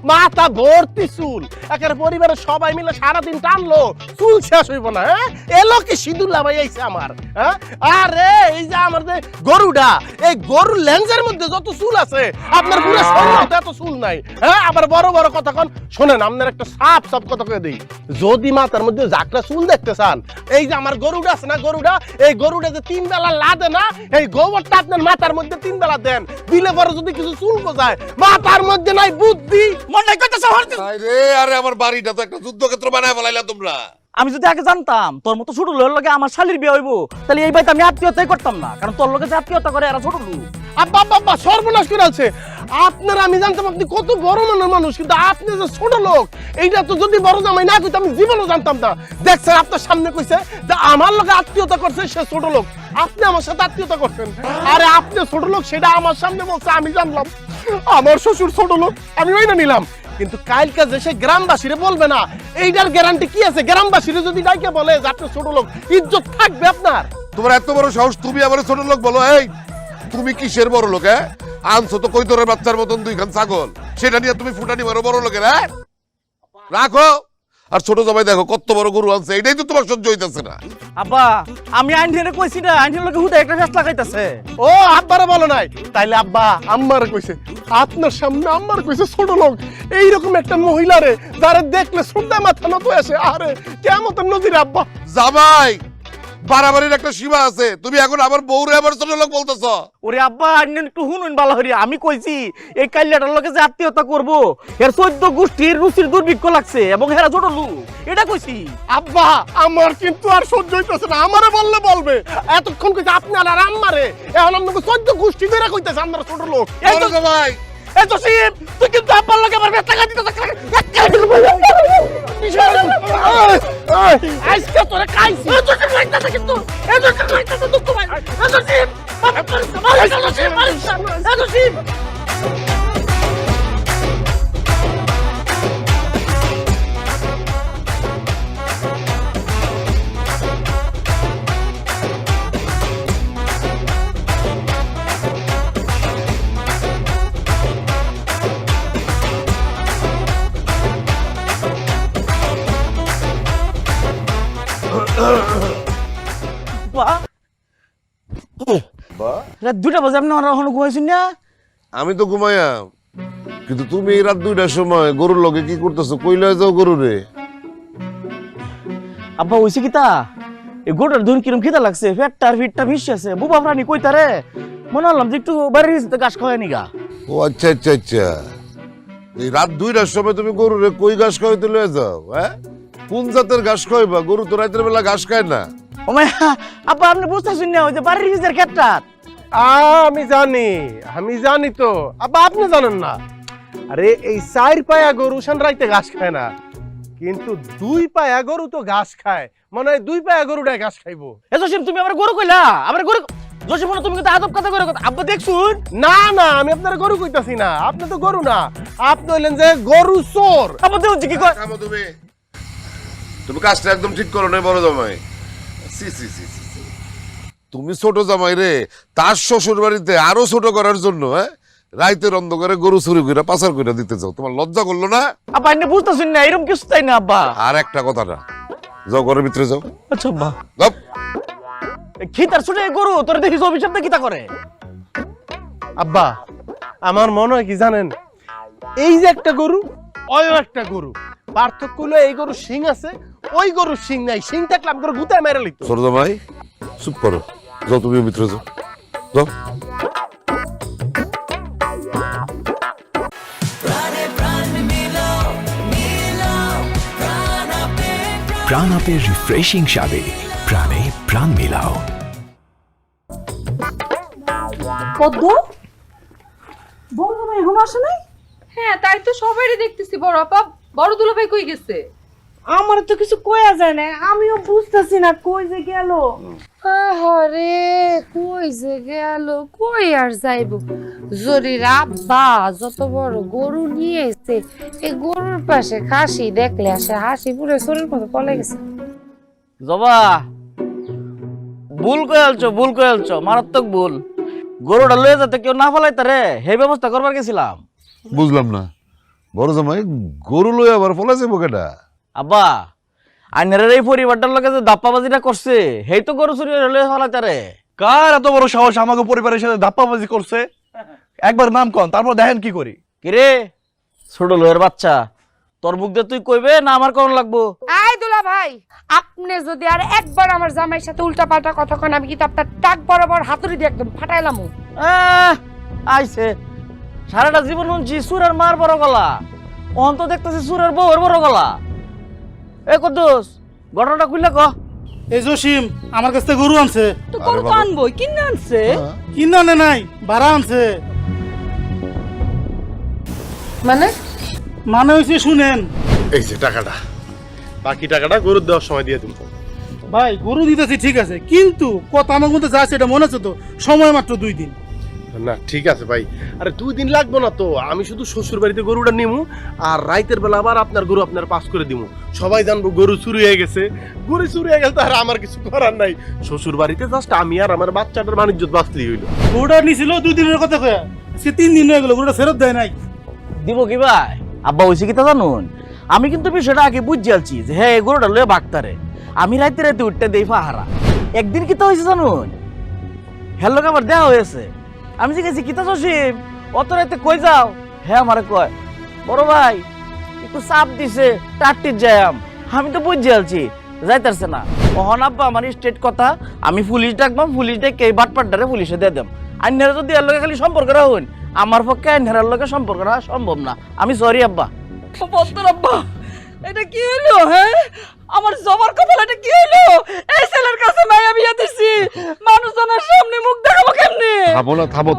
মাথা ভর্তি চুল একেবারে পরিবারের সবাই মিলে সারাদিন টানলো চুল শেষ হইব না হ্যাঁ এলো কি সিঁদুর লাগাই আইছে আমার হ্যাঁ আরে এই যে আমার যে গরুটা এই গরুর লেন্সের মধ্যে যত চুল আছে আপনার পুরো শরীরে এত চুল নাই হ্যাঁ আবার বড় বড় কথা কোন শোনেন আপনার একটা সাপ সাপ কথা কয়ে দেই যদি মাথার মধ্যে জাকরা চুল দেখতে চান এই যে আমার গরুটা আছে না গরুটা এই গরুটা যে 3 বেলা লাদে না এই গোবরটা আপনার মাথার মধ্যে 3 বেলা দেন দিলে পরে যদি কিছু চুল গজায় মাথার মধ্যে নাই বুদ্ধি মনটাই কইতেছ হরতে আরে আরে আমার বাড়িটা তো একটা যুদ্ধক্ষেত্র বানায় ফেলাইলা তোমরা আমি যদি আগে জানতাম তোর মতো ছোট লোকের লগে আমার শালির বিয়ে হইব তাহলে এই বাইতে আমি আত্মীয়তাই করতাম না কারণ তোর লগে যে আত্মীয়তা করে এরা ছোট লোক আব্বা আব্বা সর্বনাশ করে আছে আপনার আমি জানতাম আপনি কত বড় মনের মানুষ কিন্তু আপনি যে ছোট লোক এইটা তো যদি বড় জামাই না কইতে আমি জীবনও জানতাম না দেখছেন আপনার সামনে কইছে যে আমার লগে আত্মীয়তা করছে সে ছোট লোক আপনি আমার সাথে আত্মীয়তা করছেন আরে আপনি ছোট লোক সেটা আমার সামনে বলছে আমি জানলাম আমার শ্বশুর ছোট লোক আমি ওই না নিলাম কিন্তু কালকে যে সে গ্রামবাসীরে বলবে না এইটার গ্যারান্টি কি আছে গ্রামবাসীরে যদি ডাইকে বলে যে আপনি ছোট লোক ইজ্জত থাকবে আপনার তোমার এত বড় সাহস তুমি আবার ছোট লোক বলো এই তুমি কিসের বড় লোক হ্যাঁ আনছো তো কৈতরের বাচ্চার মতন 2 খান ছাগল সেটা নিয়ে তুমি ফুটানি মারো বড় লোকের হ্যাঁ রাখো আর ছোট জামাই দেখো কত বড় গরু আনছে এটাই তো তোমার সহ্য হইতাছে না আব্বা আমি আইনটিরে কইছি না আইনটির লগে হুদা একটা ফেস লাগাইতাছে ও আব্বারে বলো নাই তাইলে আব্বা আম্মারে কইছে আপনার সামনে আম্মার কইছে ছোট লোক এইরকম একটা মহিলারে যারা দেখলে সুন্দর মাথা নত আসে আরে কেমন নজির আব্বা জামাই বাড়াবাড়ির একটা সীমা আছে তুমি এখন আবার বউরে আবার ছোট লোক বলতেছ ওরে আব্বা আইন একটু হুনুন বালা হরি আমি কইছি এই কাল্লাটার লগে যে আত্মীয়তা করব এর 14 গোষ্ঠীর রুচির দুর্ভিক্ষ লাগছে এবং হেরা ছোট লোক এটা কইছি আব্বা আমার কিন্তু আর সহ্য হইতেছে না আমারে বললে বলবে এতক্ষণ কইছে আপনি আর আম্মারে এখন আপনাকে 14 গোষ্ঠী ধরে কইতেছে আমরা ছোট লোক এই তো জামাই এই তো সিম তুই কিন্তু আব্বার লগে আমার বেটা টাকা দিতে আজকে তোরে খাইছি কিন্তু এজন্য কইতাছে দুঃখ ভাই এজন্য সিম এজন্য সিম রাত 2টা বাজে আপনি এখনো ঘুমাইছেন না আমি তো ঘুমাইয়া কিন্তু তুমি এই রাত 2টার সময় গরুর লগে কি করতেছো কইলে যাও গরুরে আব্বা হইছে কি তা এই গরুটার ধুন কিরম খিদা লাগছে, ফিটটা ভিসছে, বুবা প্রাণী কইতারে মনে হলাম যে একটু বাড়ির ঘাস খাওয়াই নিগা। ও আচ্ছা আচ্ছা আচ্ছা, এই রাত 2টার সময় তুমি গরুরে কই ঘাস খাওয়াইতে লয়ে যাও? হ্যাঁ, কোন জাতের ঘাস খাওয়াইবা? গরু তো রাতের বেলা ঘাস খায় না। ও মায়া, আব্বা আপনি বুঝতেছেন না, ওই যে বাড়ির ভিজের ক্ষেতটা। আমি জানি তো আব্বা, আপনি জানেন না? আরে এই 4 পায়া গরু রাইতে ঘাস খায় না, কিন্তু 2 পায়া গরু তো ঘাস খায়। মানে 2 পায়া গরুটা ঘাস খাইবো। এ জসিম, তুমি আমার গরু কইলা? আমার গরু জসিম, তুমি কিন্তু আদব কথা করে কথা। আব্বা দেখছুন? না না, আমি আপনার গরু কইতাছি না, আপনি তো গরু না, আপনি হইলেন যে গরু চোর। আব্বা দেখুন কি কয়। থামো তুমি, তুমি কাজটা একদম ঠিক করো না বড় জামাই। সি সি সি সি, তুমি ছোট জামাই রে তার শ্বশুর বাড়িতে আরো ছোট করার জন্য রাইতের অন্ধকারে গরু চুরি করে পাচার করে দিতে চাও? তোমার লজ্জা করলো না? আব্বা আপনি বুঝতেছেন না, এরকম কিছু তাই না আব্বা। আর একটা কথা না, যাও ঘরের ভিতরে যাও। আচ্ছা আব্বা। যাও। খিতার ছোট গরু তোর দেখিস অভিশাপ কিতা করে? আব্বা আমার মনে হয় কি জানেন, এই যে একটা গরু, ওই একটা গরু, পার্থক্য হলো এই গরু শিং আছে, ওই গরু শিং নাই। শিং থাকলে আমি গরু গুতায় মেরে লিখতো। ছোট জামাই চুপ করো, যাও তুমি ভিতরে যাও, যাও। প্রাণ আপের রিফ্রেশিং স্বাদে প্রাণে প্রাণ মিলাও। পদ্ম, বড় জামাই এখন আসে নাই? হ্যাঁ তাই তো সবারই দেখতেছি। বড় আপা, বড় দুলাভাই কই গেছে? আমার তো কিছু কয়া যায় না, আমিও বুঝতেছি না কই যে গেল। আরে কই যে গেল, কই আর যাইব? জরির আব্বা যত বড় গরু নিয়ে এসে, এই গরুর পাশে খাসি দেখলে আসে হাসি পুরে শরীর মতো পলে গেছে। জবা, ভুল কয়ালছো, মারাত্মক ভুল। গরুটা লয়ে যেতে কেউ না ফেলাই তারে সেই ব্যবস্থা করবার গেছিলাম। বুঝলাম না বড় জামাই, গরু লই আবার ফলা যাবো কেটা? আব্বা আইনের এই পরিবারটার লগে যে দাপ্পাবাজিটা করছে, সেই তো গরু চুরি লয়ে ফেলাই তারে। কার এত বড় সাহস আমাকে পরিবারের সাথে ধাপ্পাবাজি করছে? একবার নাম কন, তারপর দেখেন কি করি। কিরে ছোট লোয়ের বাচ্চা, তোর মুখ দিয়ে তুই কইবে না আমার কোন লাগবো? এই দুলা ভাই, আপনি যদি আর একবার আমার জামাইয়ের সাথে উল্টা পাল্টা কথা কন, আমি কিন্তু আপনার টাক বরাবর হাতুড়ি দিয়ে একদম ফাটাইলাম। আইছে সারাটা জীবন শুনছি সুরের মার বড় গলা, অন্ত দেখতেছি সুরের বউয়ের বড় গলা। এ কদ্দুস, ঘটনাটা খুললে ক। এই জসিম আমার কাছ থেকে গরু আনছে। তো গরু তো আনবই, কিনে আনছে। কিনে আনে নাই, ভাড়া আনছে। মানে হয়েছে শুনেন, এই যে টাকাটা, বাকি টাকাটা গরুর দেওয়ার সময় দিয়ে দিব। ভাই গরু দিতেছি ঠিক আছে, কিন্তু কথা আমার মধ্যে যা সেটা মনে আছে তো? সময় মাত্র 2 দিন। না ঠিক আছে ভাই, আরে 2 দিন লাগবো না তো। আমি শুধু শ্বশুর বাড়িতে গরুটা নিমু, আর রাইতের বেলা আবার আপনার গরু আপনার পাস করে দিমু। সবাই জানবো গরু চুরি হয়ে গেছে। গরু চুরি হয়ে গেলে তো আর আমার কিছু করার নাই। শ্বশুর বাড়িতে জাস্ট আমি আর আমার বাচ্চাটার বাণিজ্য বাঁচলেই হইলো। গরুটা নিছিল 2 দিনের কথা কয়া, সে 3 দিন হয়ে গেল, গরুটা ফেরত দেয় নাই। দিব কি ভাই? আব্বা হয়েছে কি তা জানুন, আমি কিন্তু বিষয়টা আগে বুঝে আলছি যে হ্যাঁ গরুটা লয়ে বাগতারে। আমি রাইতে রাইতে উঠতে দেই পাহারা। একদিন কি তা হয়েছে জানুন, হ্যালো আমার দেওয়া হয়েছে। আমি জিজ্ঞেস কিতা জসিম অত রাইতে কই যাও? হ্যাঁ আমারে কয় বড় ভাই একটু চাপ দিছে, টাট্টির যাইম। আমি তো বুঝে আলছি যাইতারছে না। ওহন আব্বা আমার স্টেট কথা, আমি পুলিশ ডাকবাম, পুলিশ ডেকে এই বাটপাটটারে পুলিশে দিয়ে দেম। আইনারা যদি এর লগে খালি সম্পর্ক রাখুন, আমার পক্ষে আইনার লগে সম্পর্ক রাখা সম্ভব না। আমি সরি আব্বা। পদ্মর আব্বা, এটা কি হলো? হ্যাঁ, আমার জবার কপাল, এটা কি হলো? এই ছেলের কাছে মাইয়া বিয়া দিছি, মানুষজনের সামনে মুখ দেখাবো কেমনে? থামো না, থামো।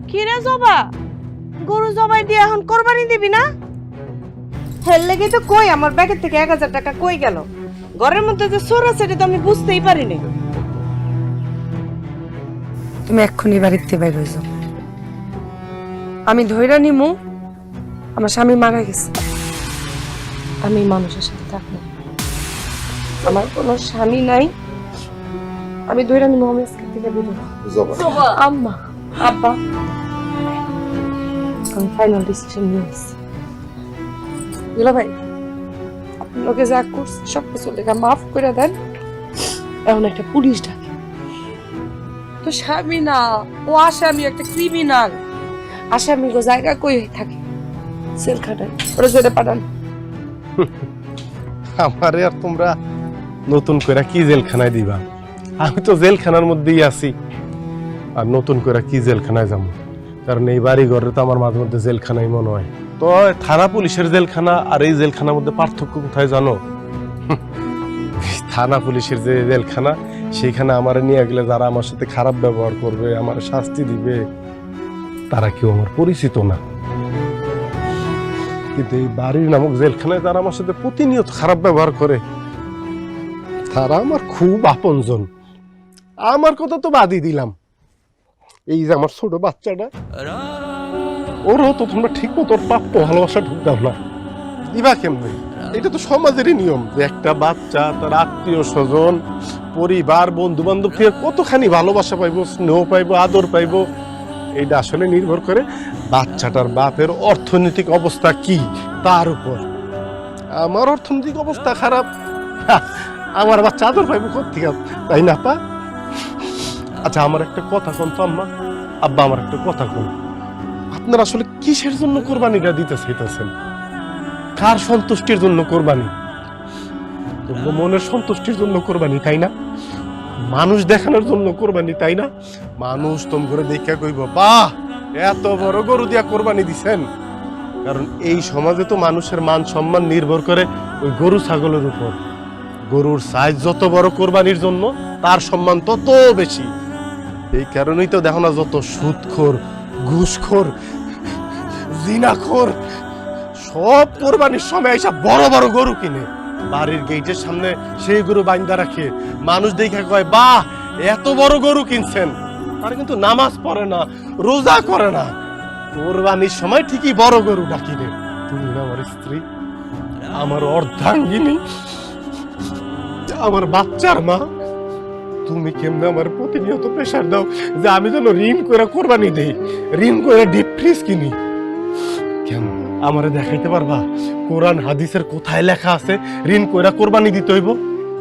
কি রে জবা, গরু জবাই দিয়ে এখন কোরবানি দিবি না? হেল লেগে তো কই আমার ব্যাগের থেকে 1000 টাকা কই গেল? ঘরের মধ্যে যে চোর আছে এটা তো আমি বুঝতেই পারিনি। তুমি এক্ষুনি বাড়িতে বাইর হয়ে যাও। আমি ধইরা নিমু আমার স্বামী মারা গেছে, আমি মানুষের সাথে থাকবো, আমার কোনো স্বামী নাই। আমি ধইরা নিমু, আমি আজকে থেকে বেরোবো। আম্মা, আব্বা, আমি ফাইনাল ডিসিশন নিয়েছি। দুলা ভাই, আপনি লোকে যা করছে সব কিছু লেখা মাফ করে দেন। এখন একটা পুলিশ ডাকে। তো স্বামী না, ও আসামি, একটা ক্রিমিনাল। আসামি গো জায়গা কই থাকে? সেলখানায়, ওরা জেলে পাঠান। আমারে আর তোমরা নতুন করে কি জেলখানায় দিবা? আমি তো জেলখানার মধ্যেই আছি, আর নতুন করে কি জেলখানায় যাবো? কারণ এই বাড়ি ঘরে তো আমার মাঝে মধ্যে জেলখানাই মনে হয়। তো থানা পুলিশের জেলখানা আর এই জেলখানার মধ্যে পার্থক্য কোথায় জানো? থানা পুলিশের যে জেলখানা, সেইখানে আমার নিয়ে গেলে যারা আমার সাথে খারাপ ব্যবহার করবে, আমার শাস্তি দিবে, তারা কেউ আমার পরিচিত না। কিন্তু এই বাড়ির নামক জেলখানায় যারা আমার সাথে প্রতিনিয়ত খারাপ ব্যবহার করে, তারা আমার খুব আপনজন। আমার কথা তো বাদই দিলাম, এই যে আমার ছোট বাচ্চাটা, ওরও তো তোমরা ঠিক মতো ওর প্রাপ্য ভালোবাসা ঢুকতাম না। দিবা কেমনে? এটা তো সমাজেরই নিয়ম যে একটা বাচ্চা তার আত্মীয় স্বজন, পরিবার, বন্ধু বান্ধব থেকে কতখানি ভালোবাসা পাইবো, স্নেহ পাইবো, আদর পাইবো, এইটা আসলে নির্ভর করে বাচ্চাটার বাপের অর্থনৈতিক অবস্থা কি তার উপর। আমার অর্থনৈতিক অবস্থা খারাপ, আমার বাচ্চা আদর পাইবো কোত্থেকে, তাই না পা? আচ্ছা, আমার একটা কথা কোন তো আম্মা, আব্বা, আমার একটা কথা কোন, আপনারা আসলে কিসের জন্য কোরবানিটা দিতে চাইতেছেন? কার সন্তুষ্টির জন্য কোরবানি? তোমরা মনের সন্তুষ্টির জন্য কোরবানি, তাই না? মানুষ দেখানোর জন্য কোরবানি, তাই না? মানুষ তোম করে দেখা কইব, বাহ, এত বড় গরু দিয়া কোরবানি দিছেন। কারণ এই সমাজে তো মানুষের মান সম্মান নির্ভর করে ওই গরু ছাগলের উপর। গরুর সাইজ যত বড় কোরবানির জন্য তার সম্মান তত বেশি। এই কারণেই তো দেখো না, যত সুদখোর, ঘুষখোর, জিনাখোর সব কোরবানির সময় এসব বড় বড় গরু কিনে বাড়ির গেটের সামনে সেই গরু বাইন্দা রাখে। মানুষ দেখে কয়, বাহ, এত বড় গরু কিনছেন। তারা কিন্তু নামাজ পড়ে না, রোজা করে না। কোরবানির সময় ঠিকই বড় গরুটা কিনে। তুমি না আমার স্ত্রী, আমার অর্ধাঙ্গিনী, আমার বাচ্চার মা, তুমি কেমনে আমার প্রতিনিয়ত প্রেশার দাও যে আমি যেন ঋণ করে কোরবানি দেই, ঋণ করে ডিপ ফ্রিজ কিনি। কেন আমারে দেখাইতে পারবা কোরআন হাদিসের কোথায় লেখা আছে ঋণ কইরা কোরবানি দিতে হইব?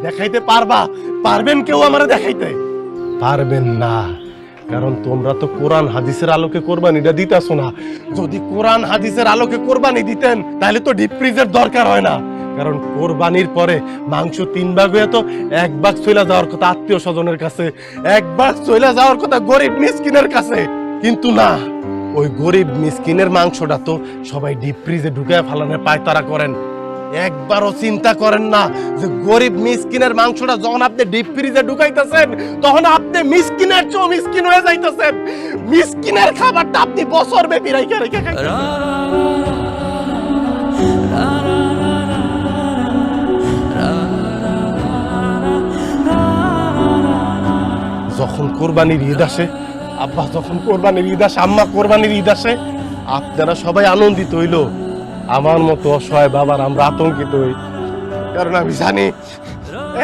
দেখাইতে পারবা? পারবেন কেউ আমারে দেখাইতে? পারবেন না, কারণ তোমরা তো কোরআন হাদিসের আলোকে কোরবানিটা দিতাছো না। যদি কোরআন হাদিসের আলোকে কোরবানি দিতেন তাহলে তো ডিপ ফ্রিজের দরকার হয় না। কারণ কোরবানির পরে মাংস 3 ভাগ হয়ে তো 1 ভাগ চলে যাওয়ার কথা আত্মীয় স্বজনের কাছে, 1 ভাগ চলে যাওয়ার কথা গরিব মিসকিনের কাছে। কিন্তু না, ওই গরিব মিসকিনের মাংসটা তো সবাই ডিপ ফ্রিজে ঢুকায় ফালানোর পায়তারা করেন। একবারও চিন্তা করেন না যে গরিব মিসকিনের মাংসটা যখন আপনি ডিপ ফ্রিজে ঢুকাইতেছেন তখন আপনি মিসকিনের চেয়ে মিসকিন হয়ে যাইতেছেন। মিসকিনের খাবারটা আপনি বছর ব্যাপী রাইখা রেখে খাইতেছেন। যখন কোরবানির ঈদ আসে, আব্বা যখন কোরবানির ঈদ আসে, আম্মা কোরবানির ঈদ আসে, আপনারা সবাই আনন্দিত হইল, আমার মতো অসহায় বাবার আমরা আতঙ্কিত হই। কারণ আমি জানি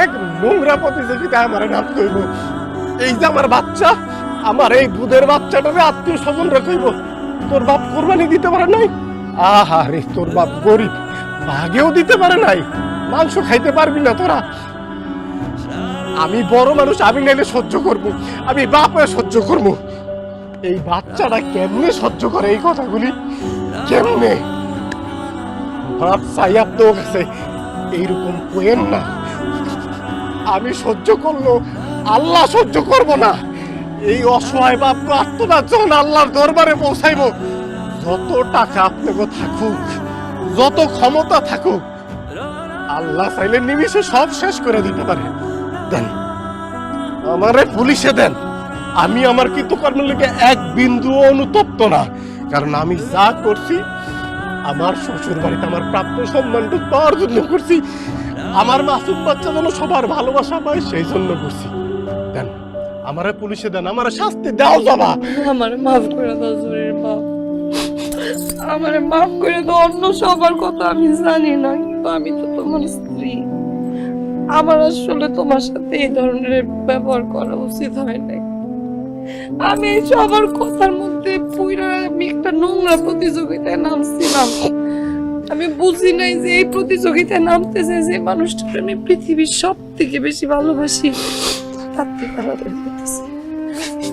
এক নোংরা প্রতিযোগিতায় আমার নামতে হইব। এই যে আমার বাচ্চা, আমার এই দুধের বাচ্চাটারে আত্মীয় স্বজনরা কইব, তোর বাপ কোরবানি দিতে পারে নাই, আহা রে তোর বাপ গরিব, ভাগেও দিতে পারে নাই, মাংস খাইতে পারবি না তোরা। আমি বড় মানুষ, আমি নাইলে সহ্য করব, আমি বাপ হয়ে সহ্য করব। এই বাচ্চাটা কেমনে সহ্য করে এই কথাগুলি? কেমনে? বাপ চাই আপনার কাছে এইরকম কোয়েন না। আমি সহ্য করলো, আল্লাহ সহ্য করব না। এই অসহায় বাপকে আত্মনাথ যখন আল্লাহর দরবারে পৌঁছাইব, যত টাকা আপনাকে থাকুক, যত ক্ষমতা থাকুক, আল্লাহ চাইলে নিমিষে সব শেষ করে দিতে পারে। দেন আমারে পুলিশে দেন, আমি আমার কৃতকর্মের লেগে এক বিন্দু অনুতপ্ত না। কারণ আমি যা করছি আমার শ্বশুর বাড়িতে আমার প্রাপ্য সম্মানটা পাওয়ার জন্য করছি, আমার মাসুম বাচ্চা যেন সবার ভালোবাসা পায় সেই জন্য করছি। দেন আমারে পুলিশে দেন, আমারে শাস্তি দাও। যাবা আমারে মাফ করে দাও জুরির বাপ, আমারে মাফ করে দাও। অন্য সবার কথা আমি জানি না, কিন্তু আমি তো তোমার স্ত্রী। আমার আসলে তোমার সাথে এই ধরনের ব্যবহার করা উচিত হয় নাই। আমি সবার কথার মধ্যে পুরা আমি একটা নোংরা প্রতিযোগিতায় নামছিলাম। আমি বুঝি নাই যে এই প্রতিযোগিতায় নামতেছে যে মানুষটাকে আমি পৃথিবীর সব থেকে বেশি ভালোবাসি, তার থেকে আলাদা হয়ে যেতেছে।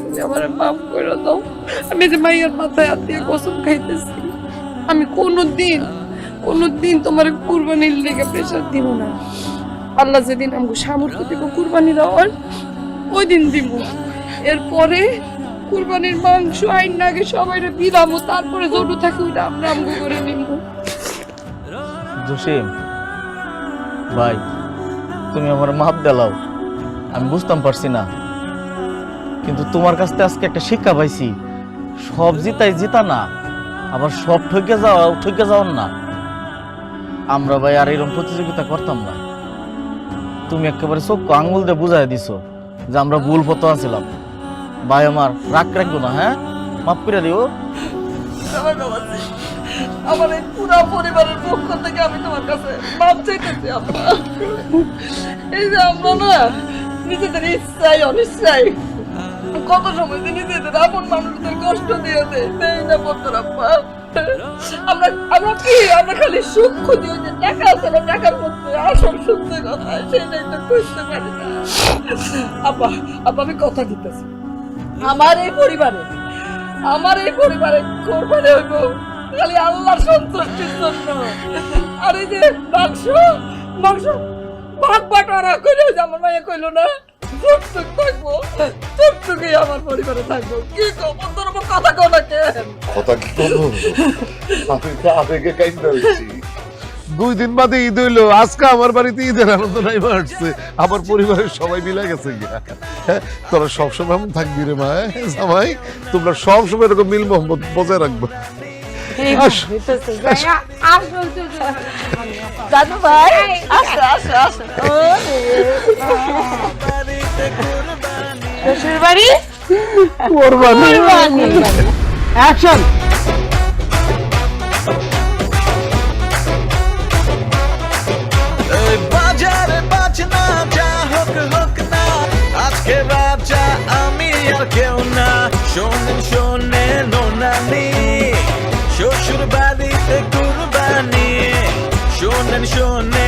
তুমি আমার মাফ করে দাও। আমি যে মাইয়ার মাথায় হাত দিয়ে কসম খাইতেছি, আমি কোনোদিন তোমার কুরবানির লেগে প্রেশার দিব না। আল্লাহ যেদিন আমাকে সামর্থ্য দিব কুরবানি দেওয়ার ওই দিন দিব। এরপরে কুরবানির মাংস আইন আগে সবাই বিলামো, তারপরে যত থাকে ওইটা আমরা আমগো করে নিব। জসিম ভাই, তুমি আমার মাপ দেলাও, আমি বুঝতাম পারছি না, কিন্তু তোমার কাছ থেকে আজকে একটা শিক্ষা পাইছি। সব জিতাই জিতা না, আবার সব ঠকে যাওয়ার না। আমরা ভাই আর এরকম প্রতিযোগিতা করতাম না। তুমি একেবারে চোখ আঙ্গুল দিয়ে বুঝাই দিছো যে আমরা ভুল পথে আছিলাম। ভাই আমার রাগ রাখবো না, হ্যাঁ, মাফ করে দিও। আমার এই পুরো পরিবারের পক্ষ থেকে আমি তোমার কাছে মাপ চাইতেছি আব্বা। এই যে আমরা না নিজেদের ইচ্ছাই অনিচ্ছাই কত সময় যে নিজেদের আপন মানুষদের কষ্ট দিয়ে দেয় না বলতো আব্বা। আমরা খালি সুখ খুঁজি, ওই যে টাকা আছে না, টাকার মধ্যে আসল সত্যি কথা সেটাই তো খুঁজতে পারি না আব্বা। আমি কথা দিতেছি, আমার এই পরিবারে কোরবানি হইব খালি আল্লাহর সন্তুষ্টির জন্য। আর এই যে মাংস ভাগ বাটোয়ারা করে আমার মাইয়া কইলো না, যতটুক থাকবো ততটুকুই আমার পরিবারে থাকবো। কি তোর কথা কও না কেন? কথা কি করবো, আমি তো আবেগে কাইন্দা হইছি। 2 দিন বাদে ঈদ হইলো, আজকে আমার বাড়িতে ঈদের আনন্দ নাই আসছে, আমার পরিবারের সবাই মিলে গেছে গিয়া। তোরা সবসময় এমন থাকবি রে মা, জামাই, তোমরা সবসময় এরকম মিল মোহাম্মদ বজায় রাখবো। দাদু ভাই আসো। শ্বশুর বাড়ি কোরবানি অ্যাকশন। বাজারে বাজনা যা হোক হোক না, আজকে রাজা আমি আর কেউ না। শোনে নোনানি, শ্বশুর বাড়িতে কুরবানি। শোনে